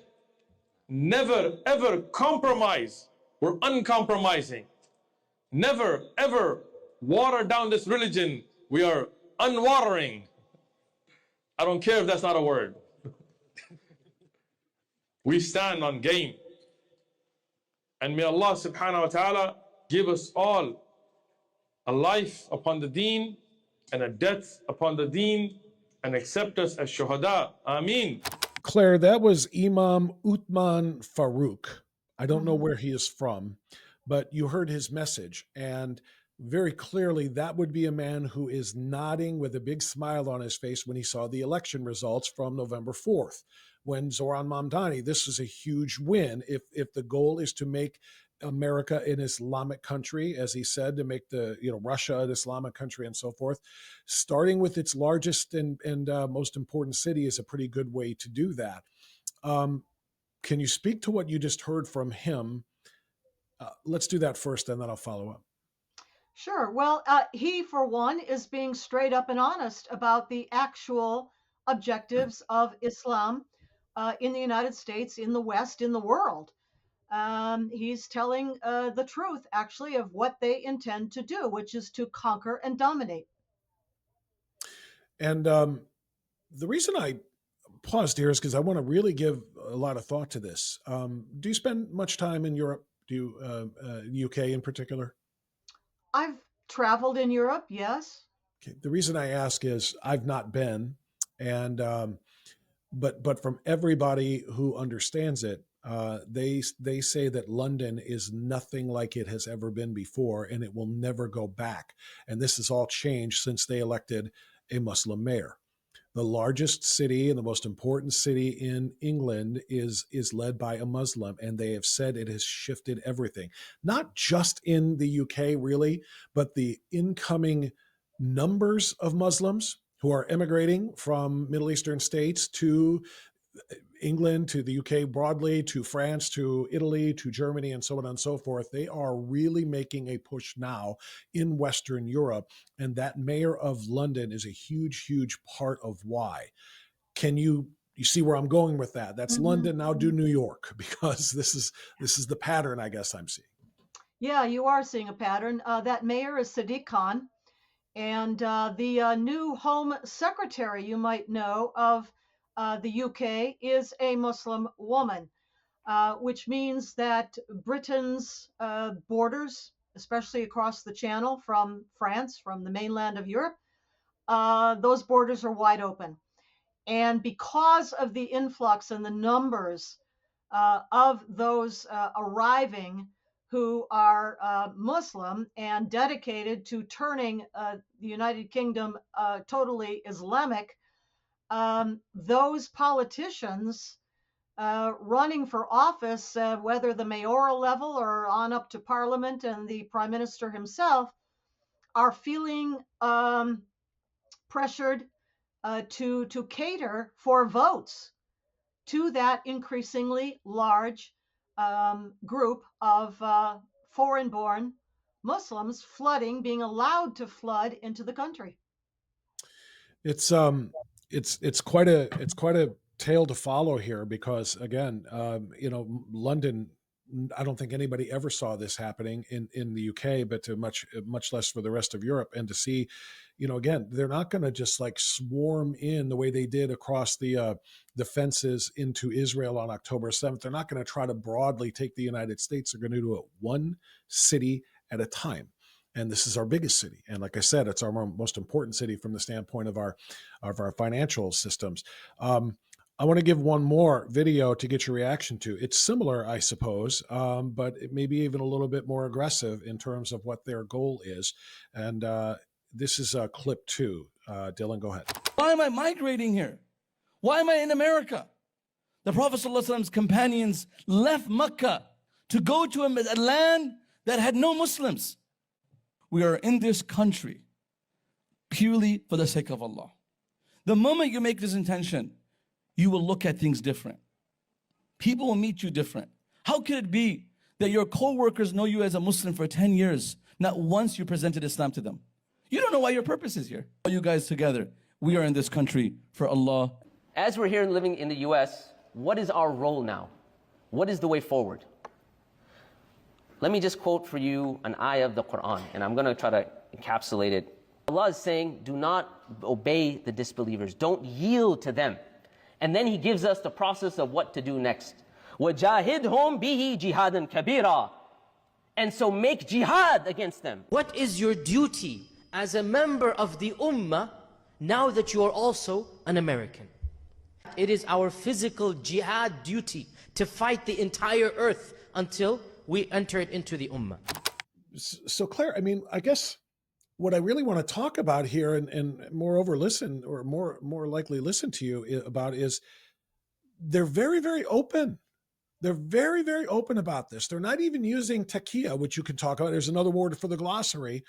Never ever compromise. We're uncompromising. Never ever water down this religion. We are unwatering. I don't care if that's not a word. We stand on game. And may Allah subhanahu wa ta'ala give us all a life upon the deen and a death upon the deen and accept us as shuhada. Ameen. Claire, that was Imam Uthman Farouk. I don't know Mhm. where he is from, but you heard his message. And very clearly, that would be a man who is nodding with a big smile on his face when he saw the election results from November 4th. When Zohran Mamdani, this is a huge win. If the goal is to make America an Islamic country, as he said, to make Russia an Islamic country and so forth, starting with its largest and most important city is a pretty good way to do that. Um, can you speak to what you just heard from him? Let's do that first, and then I'll follow up. Sure. Well, he, for one, is being straight up and honest about the actual objectives of Islam in the United States, in the West, in the world. He's telling the truth, actually, of what they intend to do, which is to conquer and dominate. And the reason I paused here is because I want to really give a lot of thought to this. Do you spend much time in Europe? Do you UK in particular? I've traveled in Europe, yes. Okay. The reason I ask is I've not been, and but from everybody who understands it, they say that London is nothing like it has ever been before, and it will never go back. And this has all changed since they elected a Muslim mayor. The largest city and the most important city in England is led by a Muslim, and they have said it has shifted everything. Not just in the UK, really, but the incoming numbers of Muslims who are immigrating from Middle Eastern states to England, to the UK broadly, to France, to Italy, to Germany, and so on and so forth. They are really making a push now in Western Europe. And that mayor of London is a huge, huge part of why. Can you see where I'm going with that? That's London. Now do New York, because this is the pattern I guess I'm seeing. Yeah, you are seeing a pattern. That mayor is Sadiq Khan, and the new Home Secretary, you might know, of the UK is a Muslim woman, which means that Britain's borders, especially across the Channel from France, from the mainland of Europe, those borders are wide open. And because of the influx and the numbers of those arriving who are Muslim and dedicated to turning the United Kingdom totally Islamic, those politicians running for office, whether the mayoral level or on up to Parliament and the Prime Minister himself, are feeling pressured to cater for votes to that increasingly large group of foreign-born Muslims being allowed to flood into the country. It's quite a tale to follow here, because again, London, I don't think anybody ever saw this happening in the UK, but to much less for the rest of Europe. And to see, again, they're not going to just like swarm in the way they did across the fences into Israel on October 7th. They're not going to try to broadly take the United States. They're going to do it one city at a time. And this is our biggest city. And like I said, it's our most important city from the standpoint of our financial systems. I want to give one more video to get your reaction to. It's similar, I suppose, but it may be even a little bit more aggressive in terms of what their goal is. And this is clip 2. Dylan, go ahead. Why am I migrating here? Why am I in America? The Prophet ﷺ's companions left Mecca to go to a land that had no Muslims. We are in this country purely for the sake of Allah. The moment you make this intention, you will look at things different. People will meet you different. How could it be that your co-workers know you as a Muslim for 10 years, not once you presented Islam to them? You don't know why your purpose is here. All you guys together, we are in this country for Allah. As we're here living in the US, what is our role now? What is the way forward? Let me just quote for you an ayah of the Quran, and I'm going to try to encapsulate it. Allah is saying, do not obey the disbelievers. Don't yield to them. And then He gives us the process of what to do next. وَجَاهِدْهُمْ بِهِ جِهَادًا كَبِيرًا. And so make jihad against them. What is your duty as a member of the Ummah now that you are also an American? It is our physical jihad duty to fight the entire earth until we enter it into the Ummah. So Claire, I mean, I guess what I really want to talk about here, and moreover listen, or more likely listen to you about, is they're very, very open. They're very, very open about this. They're not even using taqiyya, which you can talk about. There's another word for the glossary.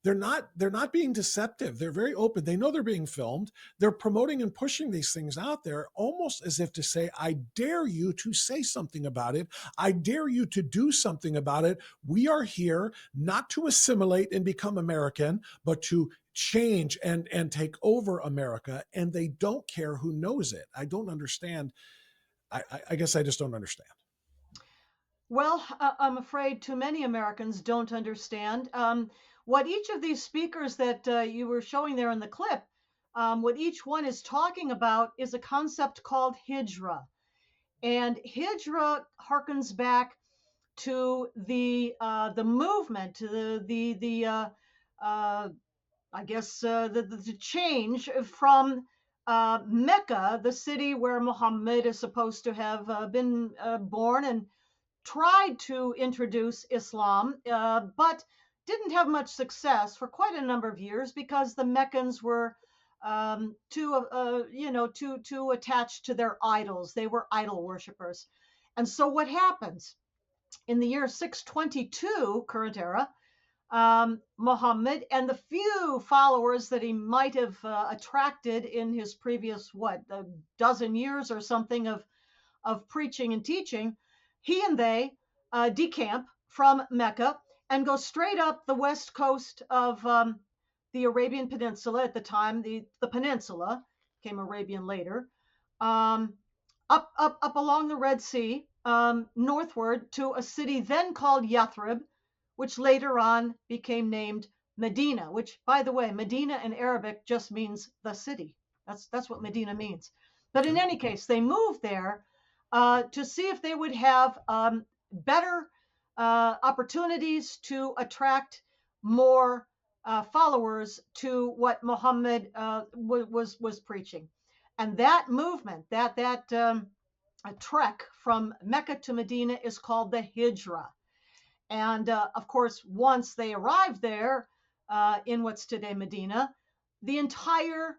They're not being deceptive. They're very open. They know they're being filmed. They're promoting and pushing these things out there almost as if to say, I dare you to say something about it. I dare you to do something about it. We are here not to assimilate and become American, but to change and take over America. And they don't care who knows it. I don't understand. I guess I just don't understand. Well, I'm afraid too many Americans don't understand. What each of these speakers that you were showing there in the clip, what each one is talking about is a concept called hijra. And hijra harkens back to the movement, to the change from Mecca, the city where Muhammad is supposed to have been born, and tried to introduce Islam, but didn't have much success for quite a number of years because the Meccans were to attach to their idols. They were idol worshippers. And so what happens in the year 622 current era, Muhammad and the few followers that he might have attracted in his previous, a dozen years or something of preaching and teaching, he and they decamp from Mecca and go straight up the west coast of the Arabian Peninsula at the time. The peninsula came Arabian later, up along the Red Sea, northward to a city then called Yathrib, which later on became named Medina, which, by the way, Medina in Arabic just means the city. That's what Medina means. But in any case, they moved there to see if they would have better opportunities to attract more followers to what Muhammad was preaching. And that movement, that trek from Mecca to Medina is called the Hijra. And of course, once they arrived there in what's today Medina, the entire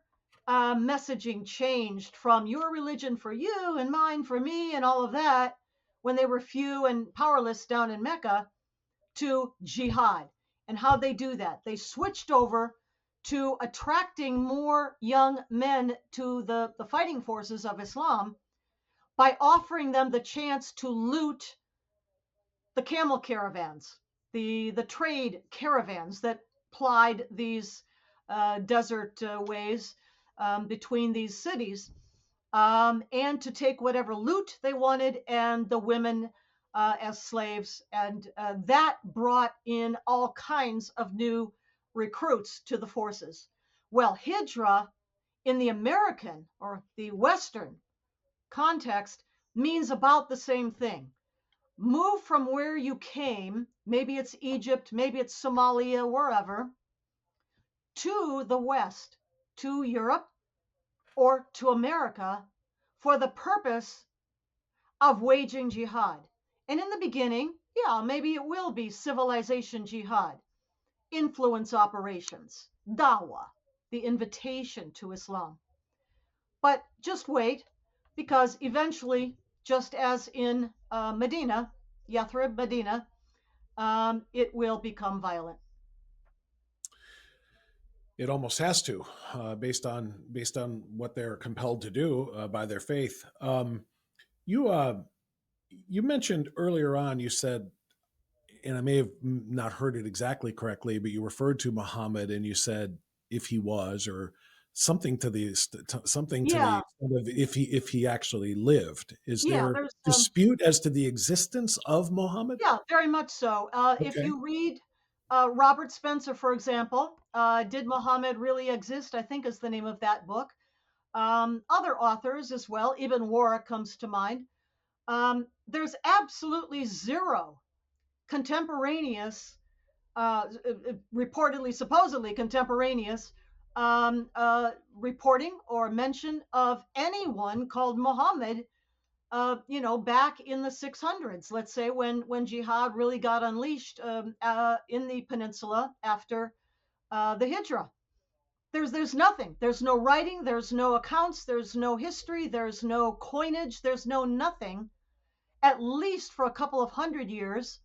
messaging changed from your religion for you and mine for me and all of that, when they were few and powerless down in Mecca, to jihad. And how they do that? They switched over to attracting more young men to the fighting forces of Islam by offering them the chance to loot the camel caravans, the trade caravans that plied these desert ways between these cities, and to take whatever loot they wanted and the women as slaves. And that brought in all kinds of new recruits to the forces. Well, Hijra in the American or the Western context means about the same thing. Move from where you came, maybe it's Egypt, maybe it's Somalia, wherever, to the West, to Europe, or to America for the purpose of waging jihad. And in the beginning, yeah, maybe it will be civilization jihad, influence operations, dawah, the invitation to Islam. But just wait, because eventually, just as in Medina, Yathrib, Medina, it will become violent. It almost has to, based on what they're compelled to do by their faith. You mentioned earlier on, you said, and I may have not heard it exactly correctly, but you referred to Muhammad and you said if he was, or something to the Yeah, extent of if he actually lived. Is yeah, there there's dispute as to the existence of Muhammad? yeah, very much so. If Okay. you read Robert Spencer, for example, Did Muhammad Really Exist? I think is the name of that book. Other authors as well, Ibn Warra comes to mind. There's absolutely zero contemporaneous, reportedly, supposedly contemporaneous, reporting or mention of anyone called Muhammad, back in the 600s, let's say, when jihad really got unleashed in the peninsula after the Hijra. There's nothing. There's no writing. There's no accounts. There's no history. There's no coinage. There's no nothing, at least for a couple of hundred years,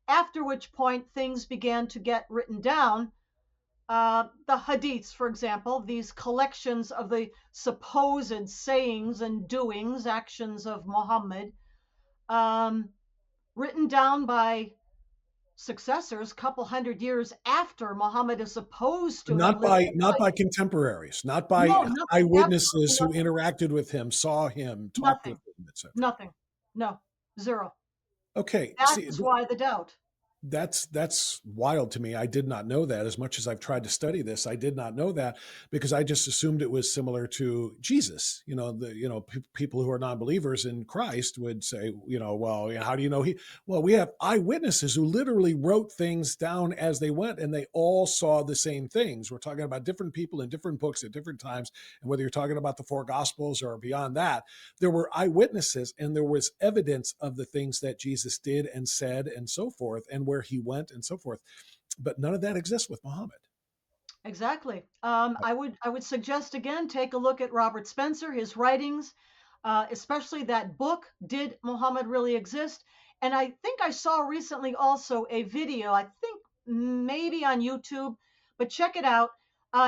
after which point things began to get written down. The hadiths, for example, these collections of the supposed sayings and doings, actions of Muhammad, written down by successors a couple hundred years after Muhammad is supposed to have lived. Not by contemporaries, not by No, nothing, eyewitnesses who absolutely interacted with him, saw him, talked with nothing, him, etc. nothing, no, zero. Okay, see, That's why the doubt. that's wild to me. I did not know that. As much as I've tried to study this, I did not know that, because I just assumed it was similar to Jesus. People who are non-believers in Christ would say, well, how do you know he? Well, we have eyewitnesses who literally wrote things down as they went, and they all saw the same things. We're talking about different people in different books at different times, and whether you're talking about the four Gospels or beyond that, there were eyewitnesses, and there was evidence of the things that Jesus did and said and so forth, and where he went and so forth. But none of that exists with Muhammad. Exactly. I would suggest again take a look at Robert Spencer, his writings, especially that book, Did Muhammad Really Exist? And I think I saw recently also a video, I think maybe on YouTube, but check it out.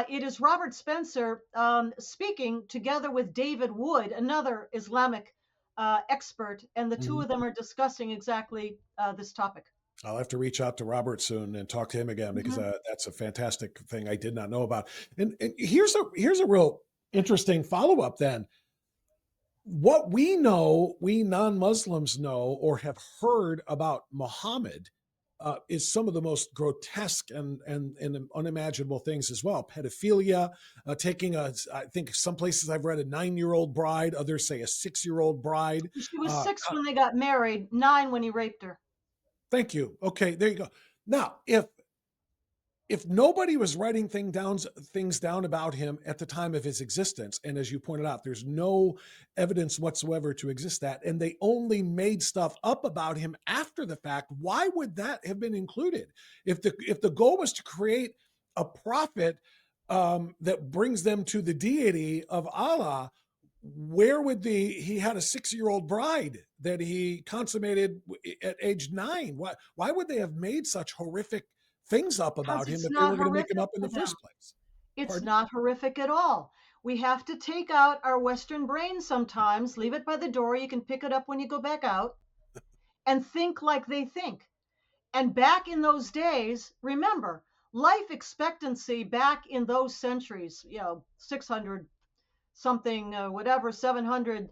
It is Robert Spencer speaking together with David Wood, another Islamic expert, and the two Mhm. of them are discussing exactly this topic. I'll have to reach out to Robert soon and talk to him again because Mhm. that's a fantastic thing I did not know about. And here's a real interesting follow up then. What we know, we non-Muslims know or have heard about Muhammad is some of the most grotesque and unimaginable things as well. Pedophilia, taking I think some places I've read a 9-year-old bride, others say a 6-year-old bride. She was Uh, 6 when they got married, 9 when he raped her. Thank you. Okay, there you go. Now, if nobody was writing things down about him at the time of his existence, and as you pointed out, there's no evidence whatsoever to exist that, and they only made stuff up about him after the fact, why would that have been included? If the goal was to create a prophet that brings them to the deity of Allah, where would he had a 6-year-old bride that he consummated at age 9? Why would they have made such horrific things up Because about him it's if they not were going to make him horrific up in to the them. first place? It's Pardon? not horrific at all. We have to take out our Western brain sometimes, leave it by the door. You can pick it up when you go back out and think like they think. And back in those days, remember, life expectancy back in those centuries, 600 something, whatever, 700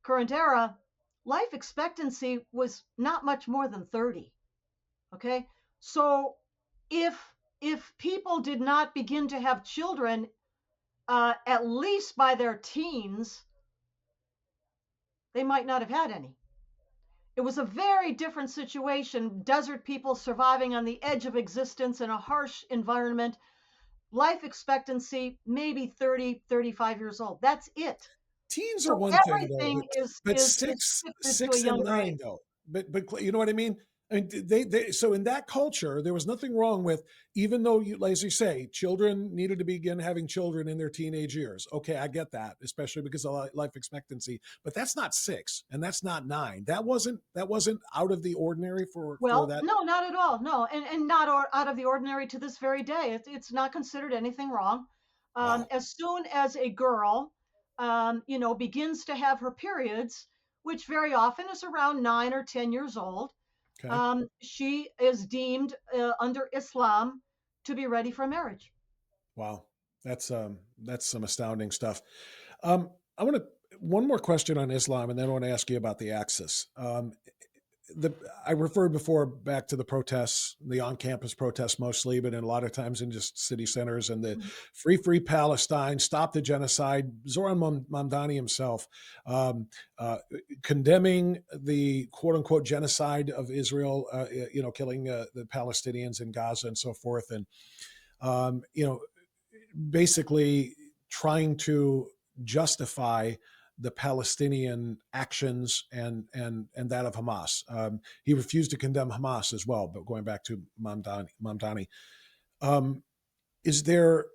current era, life expectancy was not much more than 30. Okay. So if people did not begin to have children at least by their teens, they might not have had any. It was a very different situation. Desert people surviving on the edge of existence in a harsh environment. Life expectancy, maybe 30, 35 years old. That's it. Teens are So one thing though, everything is but is is six, shifted to a 6 and younger 9 age. though. But you know what I mean? I mean, they so in that culture, there was nothing wrong with, even though you, as you say, children needed to begin having children in their teenage years. Okay, I get that, especially because of life expectancy. But that's not 6, and that's not 9. That wasn't out of the ordinary for Well, that. no, not at all. No, and not out of the ordinary to this very day. It's not considered anything wrong. Wow. As soon as a girl, begins to have her periods, which very often is around 9 or 10 years old, Okay. she is deemed under Islam to be ready for marriage. Wow. That's some astounding stuff. I want to one more question on Islam, and then I want to ask you about the Axis. The I referred before back to the protests, the on-campus protests mostly, but in a lot of times in just city centers and the Mhm. free Palestine, stop the genocide. Zoran Mamdani himself um, uh, condemning the quote unquote genocide of Israel, killing the Palestinians in Gaza and so forth, and um, you know, basically trying to justify the Palestinian actions and that of Hamas. He refused to condemn Hamas as well. But going back to Mamdani, um, is there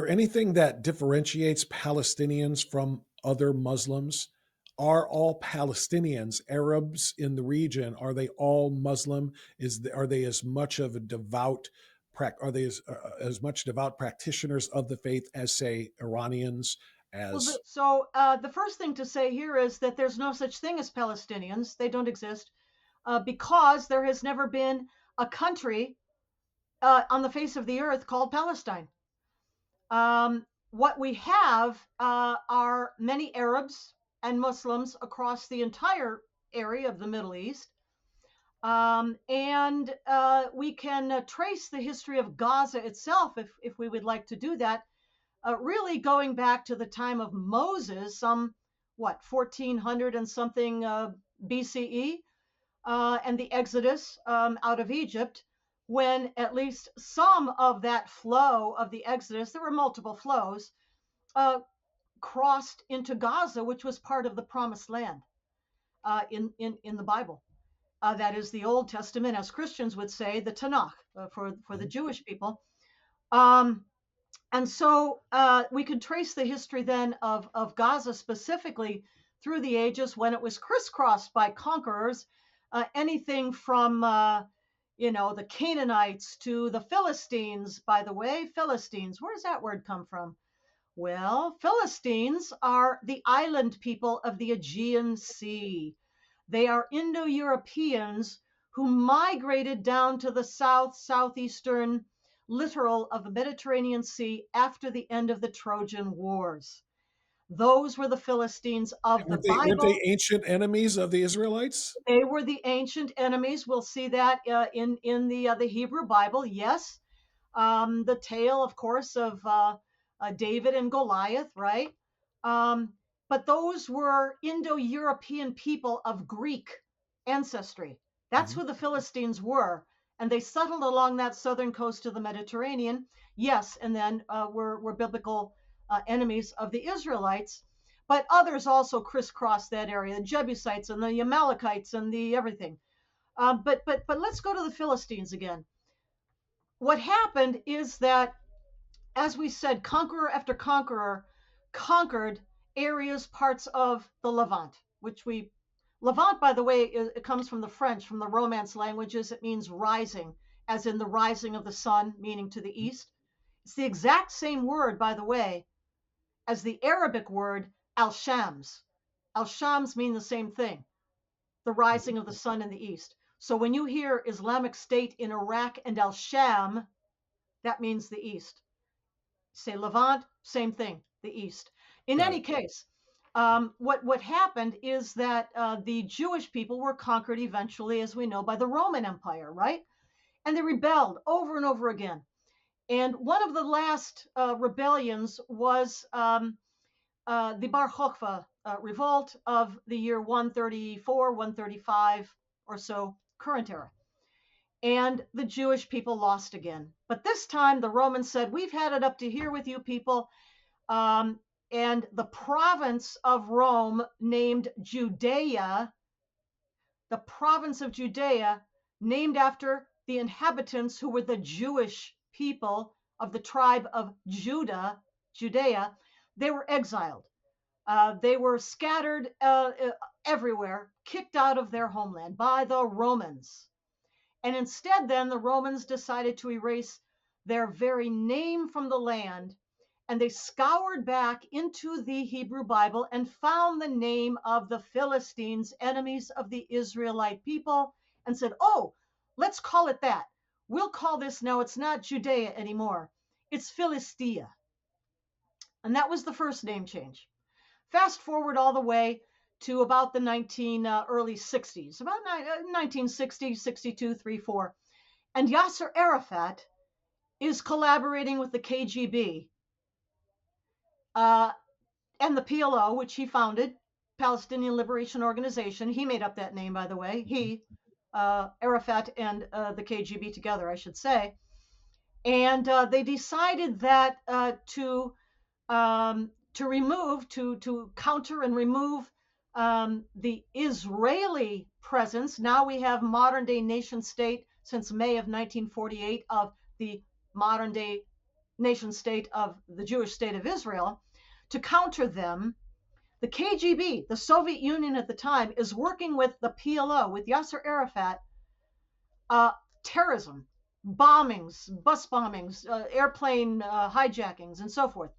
anything that differentiates Palestinians from other Muslims? Are all Palestinians, Arabs in the region, are they all Muslim? Are they as much of a devout are they as much devout practitioners of the faith as, say, Iranians? Well, As the first thing to say here is that there's no such thing as Palestinians. They don't exist because there has never been a country on the face of the earth called Palestine. What we have are many Arabs and Muslims across the entire area of the Middle East. And we can trace the history of Gaza itself, if we would like to do that, really going back to the time of Moses, 1400 and something BCE, and the Exodus out of Egypt, when at least some of that flow of the Exodus, there were multiple flows, uh, crossed into Gaza, which was part of the Promised Land in the Bible. That is the Old Testament, as Christians would say, the Tanakh for the Jewish people. And so we could trace the history then of Gaza specifically through the ages when it was crisscrossed by conquerors, anything from the Canaanites to the Philistines. By the way, Philistines, where does that word come from? Well, Philistines are the island people of the Aegean Sea. They are Indo-Europeans who migrated down to the southeastern littoral of the Mediterranean Sea after the end of the Trojan Wars. Those were the Philistines of the Weren't they Bible. ancient enemies of the Israelites? They were the ancient enemies. We'll see that in the Hebrew Bible. Yes, the tale, of course, of David and Goliath, right? But those were Indo-European people of Greek ancestry. That's Mhm. who the Philistines were. And they settled along that southern coast of the Mediterranean. Yes, and then were biblical enemies of the Israelites. But others also crisscrossed that area, the Jebusites and the Amalekites and the everything. But let's go to the Philistines again. What happened is that, as we said, conqueror after conqueror conquered areas, parts of the Levant, Levant, by the way, it comes from the French, from the Romance languages. It means rising, as in the rising of the sun, meaning to the east. It's the exact same word, by the way, as the Arabic word al-Shams. Al-Shams mean the same thing, the rising of the sun in the east. So when you hear Islamic State in Iraq and al-Sham, that means the east. Say Levant, same thing, the east. In Got any it. case, what happened is that the Jewish people were conquered eventually, as we know, by the Roman Empire, right? And they rebelled over and over again. And one of the last rebellions was the Bar Kokhba revolt of the year 134, 135 or so, current era. And the Jewish people lost again. But this time the Romans said, we've had it up to here with you people. And the province of Rome named Judea, the province of Judea, named after the inhabitants who were the Jewish people of the tribe of Judah, Judea, they were exiled. They were scattered everywhere, kicked out of their homeland by the Romans. And instead, then, the Romans decided to erase their very name from the land, and they scoured back into the Hebrew Bible and found the name of the Philistines, enemies of the Israelite people, and said, oh, let's call it that. We'll call this now, it's not Judea anymore, it's Philistia. And that was the first name change. Fast forward all the way to about the early 60s, about 1960, 62, 3, 4. And Yasser Arafat is collaborating with the KGB and the PLO, which he founded, Palestinian Liberation Organization. He made up that name, by the way. He, Arafat and the KGB together, I should say. And they decided that to counter and remove the Israeli presence. Now we have modern day nation state since May of 1948 of the modern day nation state of the Jewish state of Israel. To counter them, the KGB, the Soviet Union at the time, is working with the PLO, with Yasser Arafat, terrorism, bombings, bus bombings, airplane hijackings, and so forth.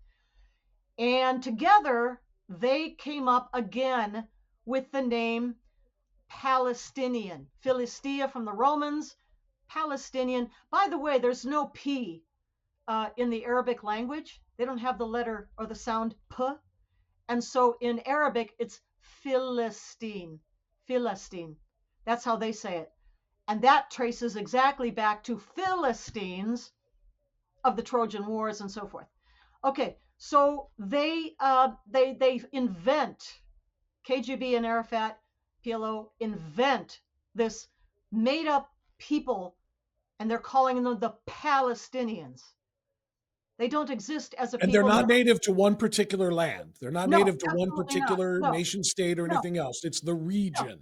And together, they came up again with the name Palestinian. Philistia from the Romans, Palestinian. By the way, there's no P in the Arabic language. They don't have the letter or the sound P. And so in Arabic, it's Philistine. Philistine. That's how they say it. And that traces exactly back to Philistines of the Trojan Wars and so forth. Okay, so they invent, KGB and Arafat, PLO invent this made up people, and they're calling them the Palestinians. They don't exist as a And people. they're not native to one particular land. They're not No, native to one absolutely not. particular No, nation state or no, anything else. It's the no. region.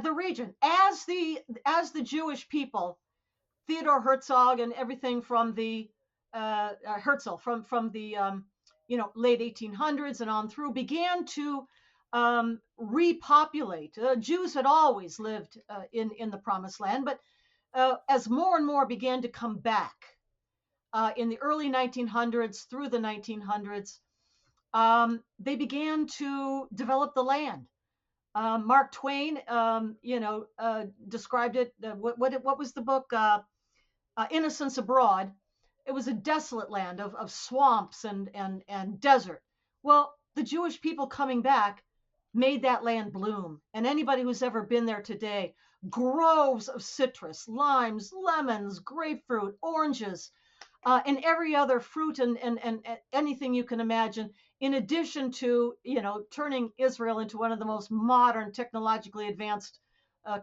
The region, as the Jewish people, Theodor Herzog and everything from the Herzl from the late 1800s and on through began to repopulate. Jews had always lived in the Promised Land, but as more and more began to come back in the early 1900s through the 1900s, they began to develop the land. Mark Twain, described it. What was the book? Innocents Abroad. It was a desolate land of swamps and desert. Well, the Jewish people coming back made that land bloom. And anybody who's ever been there today, groves of citrus, limes, lemons, grapefruit, oranges, and every other fruit and anything you can imagine, in addition to, turning Israel into one of the most modern, technologically advanced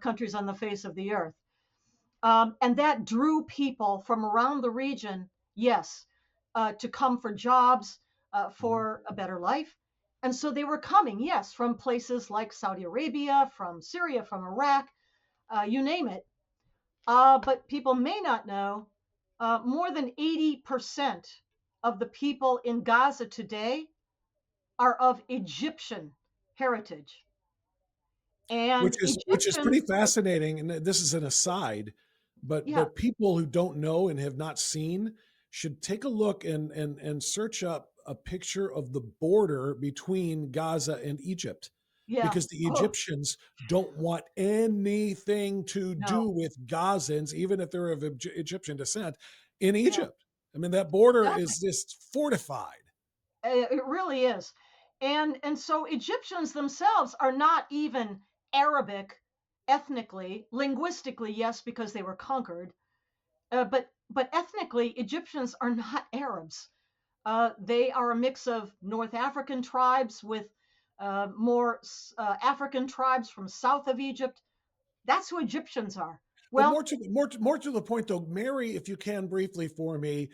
countries on the face of the earth. And that drew people from around the region, yes, to come for jobs, for a better life. And so they were coming, yes, from places like Saudi Arabia, from Syria, from Iraq, you name it. But people may not know more than 80% of the people in Gaza today are of Egyptian heritage. And Which is pretty Egyptians, fascinating. And this is an aside, yeah, but people who don't know and have not seen should take a look and search up a picture of the border between Gaza and Egypt, yeah. because the Oh, Egyptians don't want anything to no, do with Gazans, even if they're of Egyptian descent, in yeah, Egypt. I mean, that border exactly. is just fortified. It really is. And so Egyptians themselves are not even Arabic ethnically, linguistically, yes, because they were conquered, but ethnically, Egyptians are not Arabs. They are a mix of North African tribes with more African tribes from south of Egypt. That's who Egyptians are. But Well, more to the point, though, Mary, if you can briefly for me,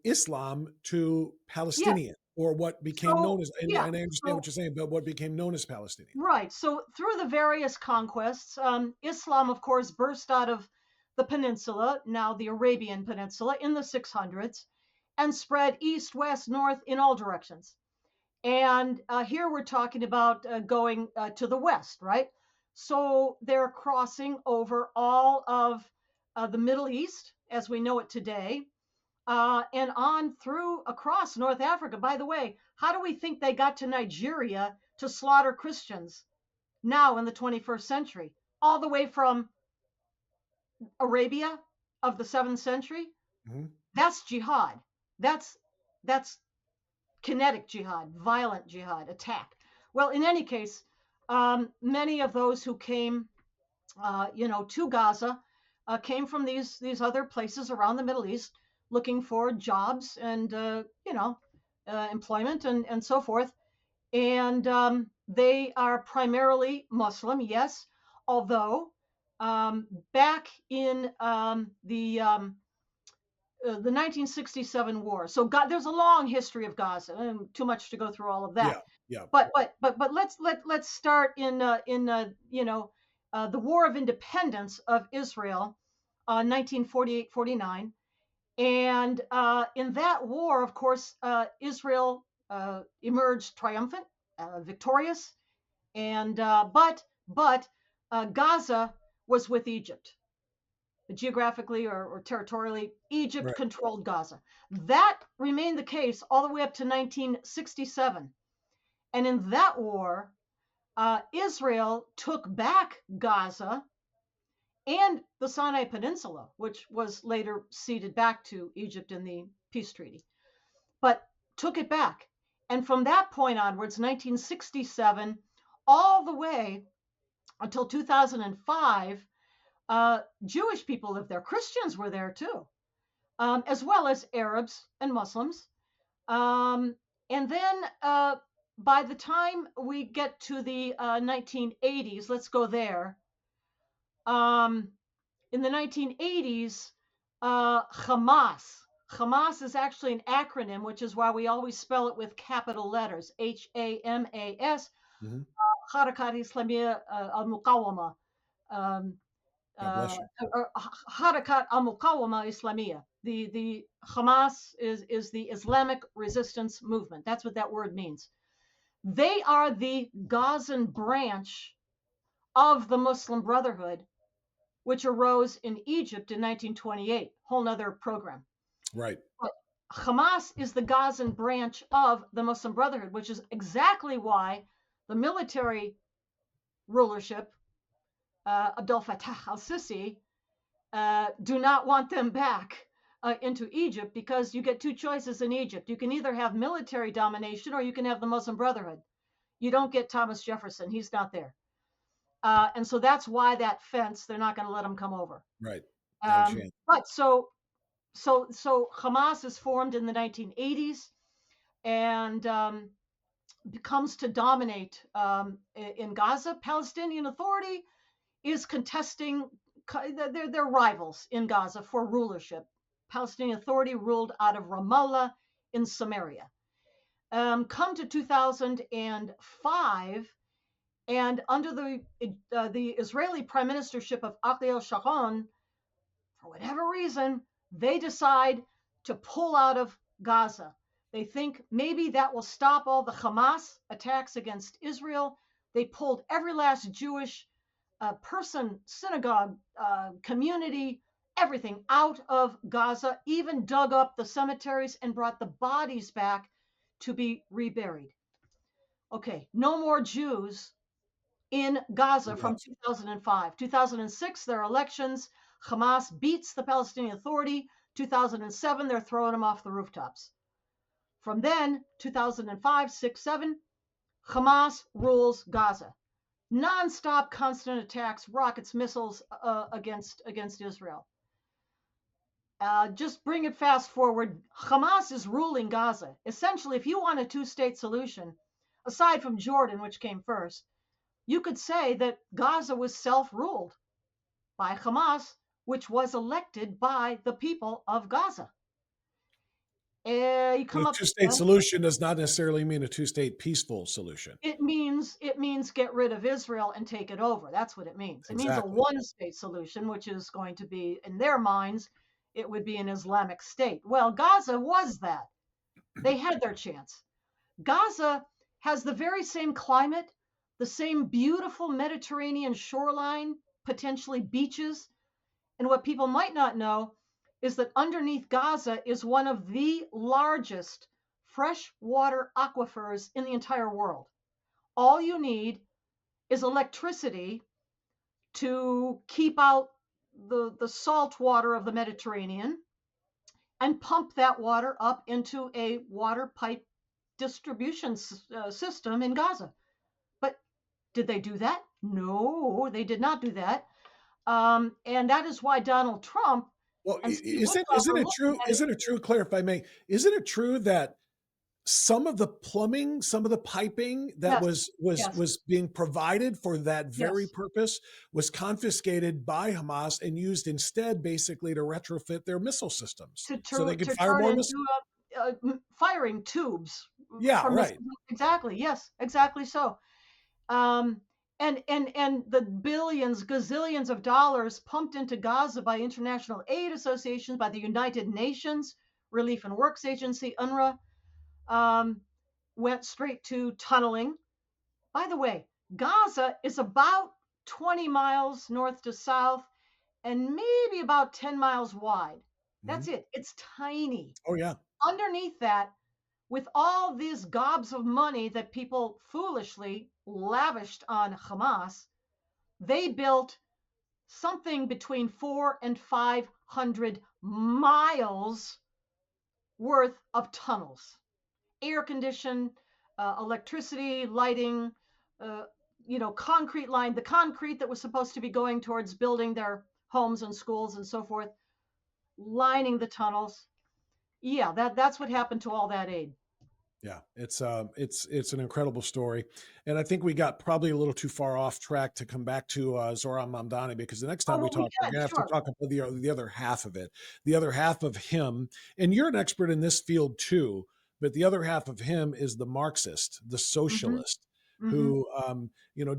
Islam to yeah. Palestinian, or what became So known as, yeah. and I understand So what you're saying, but what became known as Palestinian. right. So through the various conquests, Islam, of course, burst out of the peninsula, now the Arabian Peninsula, in the 600s, and spread east, west, north in all directions. And here we're talking about going to the west, right? So they're crossing over all of the Middle East as we know it today, and on through across North Africa. By the way, how do we think they got to Nigeria to slaughter Christians now in the 21st century? All the way from Arabia of the 7th century? Mm-hmm. That's jihad. That's kinetic jihad, violent jihad, attack. Well, in any case, many of those who came, to Gaza came from these other places around the Middle East, looking for jobs and employment and so forth. And they are primarily Muslim, yes, although back in the 1967 war. So there's a long history of Gaza, and too much to go through all of that. Yeah, yeah. But let's start in the War of Independence of Israel, 1948-49, and in that war, of course, Israel emerged triumphant, victorious, and but Gaza was with Egypt. Geographically or territorially, Egypt Right. controlled Gaza. That remained the case all the way up to 1967. And in that war, Israel took back Gaza and the Sinai Peninsula, which was later ceded back to Egypt in the peace treaty, but took it back. And from that point onwards, 1967, all the way until 2005, Jewish people lived there. Christians were there too, as well as Arabs and Muslims. And then by the time we get to the 1980s, let's go there. In the 1980s, Hamas is actually an acronym, which is why we always spell it with capital letters, Hamas, Mm-hmm. Harakat Islamiyya al-Muqawama. God bless you. Harakat al-Muqawama Islamiyya. The Hamas is the Islamic resistance movement. That's what that word means. They are the Gazan branch of the Muslim Brotherhood, which arose in Egypt in 1928. Whole nother program. Right. But Hamas is the Gazan branch of the Muslim Brotherhood, which is exactly why the military rulership, Abdel Fattah al-Sisi, do not want them back into Egypt, because you get two choices in Egypt. You can either have military domination or you can have the Muslim Brotherhood. You don't get Thomas Jefferson. He's not there. And so that's why that fence, they're not going to let him come over. Right. Not a chance. But so Hamas is formed in the 1980s and comes to dominate in Gaza. Palestinian Authority is contesting, they're rivals in Gaza for rulership. Palestinian Authority ruled out of Ramallah in Samaria. Come to 2005, and under the Israeli prime ministership of Ariel Sharon, for whatever reason, they decide to pull out of Gaza. They think maybe that will stop all the Hamas attacks against Israel. They pulled every last Jewish person, synagogue, community, everything out of Gaza, even dug up the cemeteries and brought the bodies back to be reburied. Okay, no more Jews in Gaza from 2005. 2006, there are elections. Hamas beats the Palestinian Authority. 2007, they're throwing them off the rooftops. From then, 2005, 6, 7, Hamas rules Gaza. Non-stop, constant attacks, rockets, missiles against Israel. Just bring it fast forward. Hamas is ruling Gaza. Essentially, if you want a two-state solution, aside from Jordan, which came first, you could say that Gaza was self-ruled by Hamas, which was elected by the people of Gaza. You come A up two-state solution does not necessarily mean a two-state peaceful solution. It means get rid of Israel and take it over. That's what it means. It means a one-state solution, which is going to be, in their minds, it would be an Islamic state. Well, Gaza was that. They had their chance. Gaza has the very same climate, the same beautiful Mediterranean shoreline, potentially beaches. And what people might not know is that underneath Gaza is one of the largest freshwater aquifers in the entire world. All you need is electricity to keep out the salt water of the Mediterranean and pump that water up into a water pipe distribution system in Gaza. But did they do that? No, they did not do that. And that is why Donald Trump. Well, isn't it true? Isn't it true, Claire, if I may? Isn't it true that some of the plumbing, some of the piping that was being provided for that very purpose was confiscated by Hamas and used instead, basically, to retrofit their missile systems so they could fire more missiles? Firing tubes. Yeah, right. Exactly. Yes, exactly so. And the billions, gazillions of dollars pumped into Gaza by international aid associations, by the United Nations Relief and Works Agency, UNRWA, went straight to tunneling. By the way, Gaza is about 20 miles north to south and maybe about 10 miles wide. That's it. It's tiny. Oh, yeah. Underneath that, with all these gobs of money that people foolishly lavished on Hamas, they built something between 400 and 500 miles worth of tunnels, air conditioned, electricity, lighting, concrete line, the concrete that was supposed to be going towards building their homes and schools and so forth, lining the tunnels. Yeah, that's what happened to all that aid. Yeah, it's an incredible story, and I think we got probably a little too far off track to come back to Zoran Mamdani, because the next time we talk, we're gonna have to talk about the other half of it, the other half of him. And you're an expert in this field too, but the other half of him is the Marxist, the socialist, who,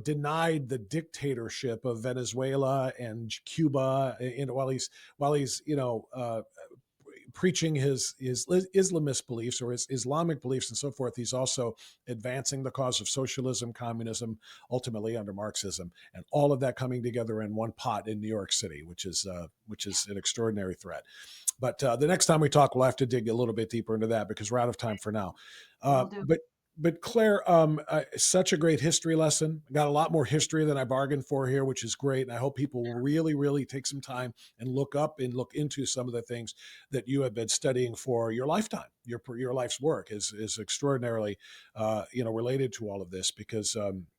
denied the dictatorship of Venezuela and Cuba, while he's preaching his Islamist beliefs or his Islamic beliefs and so forth. He's also advancing the cause of socialism, communism, ultimately under Marxism, and all of that coming together in one pot in New York City, which is an extraordinary threat. But the next time we talk, we'll have to dig a little bit deeper into that because we're out of time for now. But Claire, such a great history lesson. I got a lot more history than I bargained for here, which is great. And I hope people will really, really take some time and look up and look into some of the things that you have been studying for your lifetime. Your life's work is extraordinarily, related to all of this because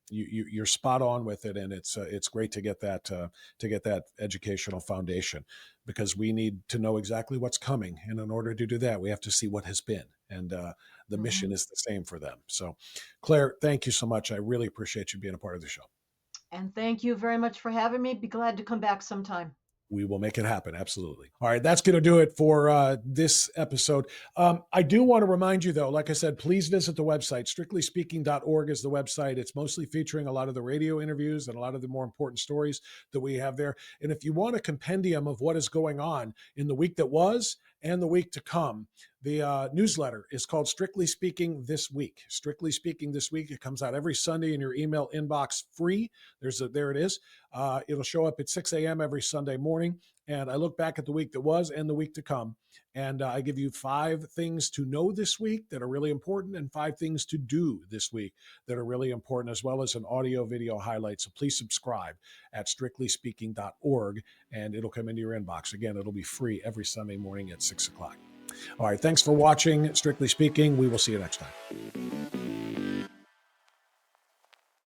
you're spot on with it, and it's great to get that educational foundation because we need to know exactly what's coming, and in order to do that, we have to see what has been, and the mission is the same for them. So, Claire, thank you so much. I really appreciate you being a part of the show. And thank you very much for having me. Be glad to come back sometime. We will make it happen. Absolutely. All right. That's going to do it for this episode. I do want to remind you, though, like I said, please visit the website. Strictlyspeaking.org is the website. It's mostly featuring a lot of the radio interviews and a lot of the more important stories that we have there. And if you want a compendium of what is going on in the week that was and the week to come, the newsletter is called Strictly Speaking This Week. Strictly Speaking This Week. It comes out every Sunday in your email inbox free. There it is. It'll show up at 6 a.m. every Sunday morning. And I look back at the week that was and the week to come. And I give you 5 things to know this week that are really important and 5 things to do this week that are really important, as well as an audio video highlight. So please subscribe at strictlyspeaking.org and it'll come into your inbox. Again, it'll be free every Sunday morning at 6 o'clock. All right. Thanks for watching Strictly Speaking. We will see you next time.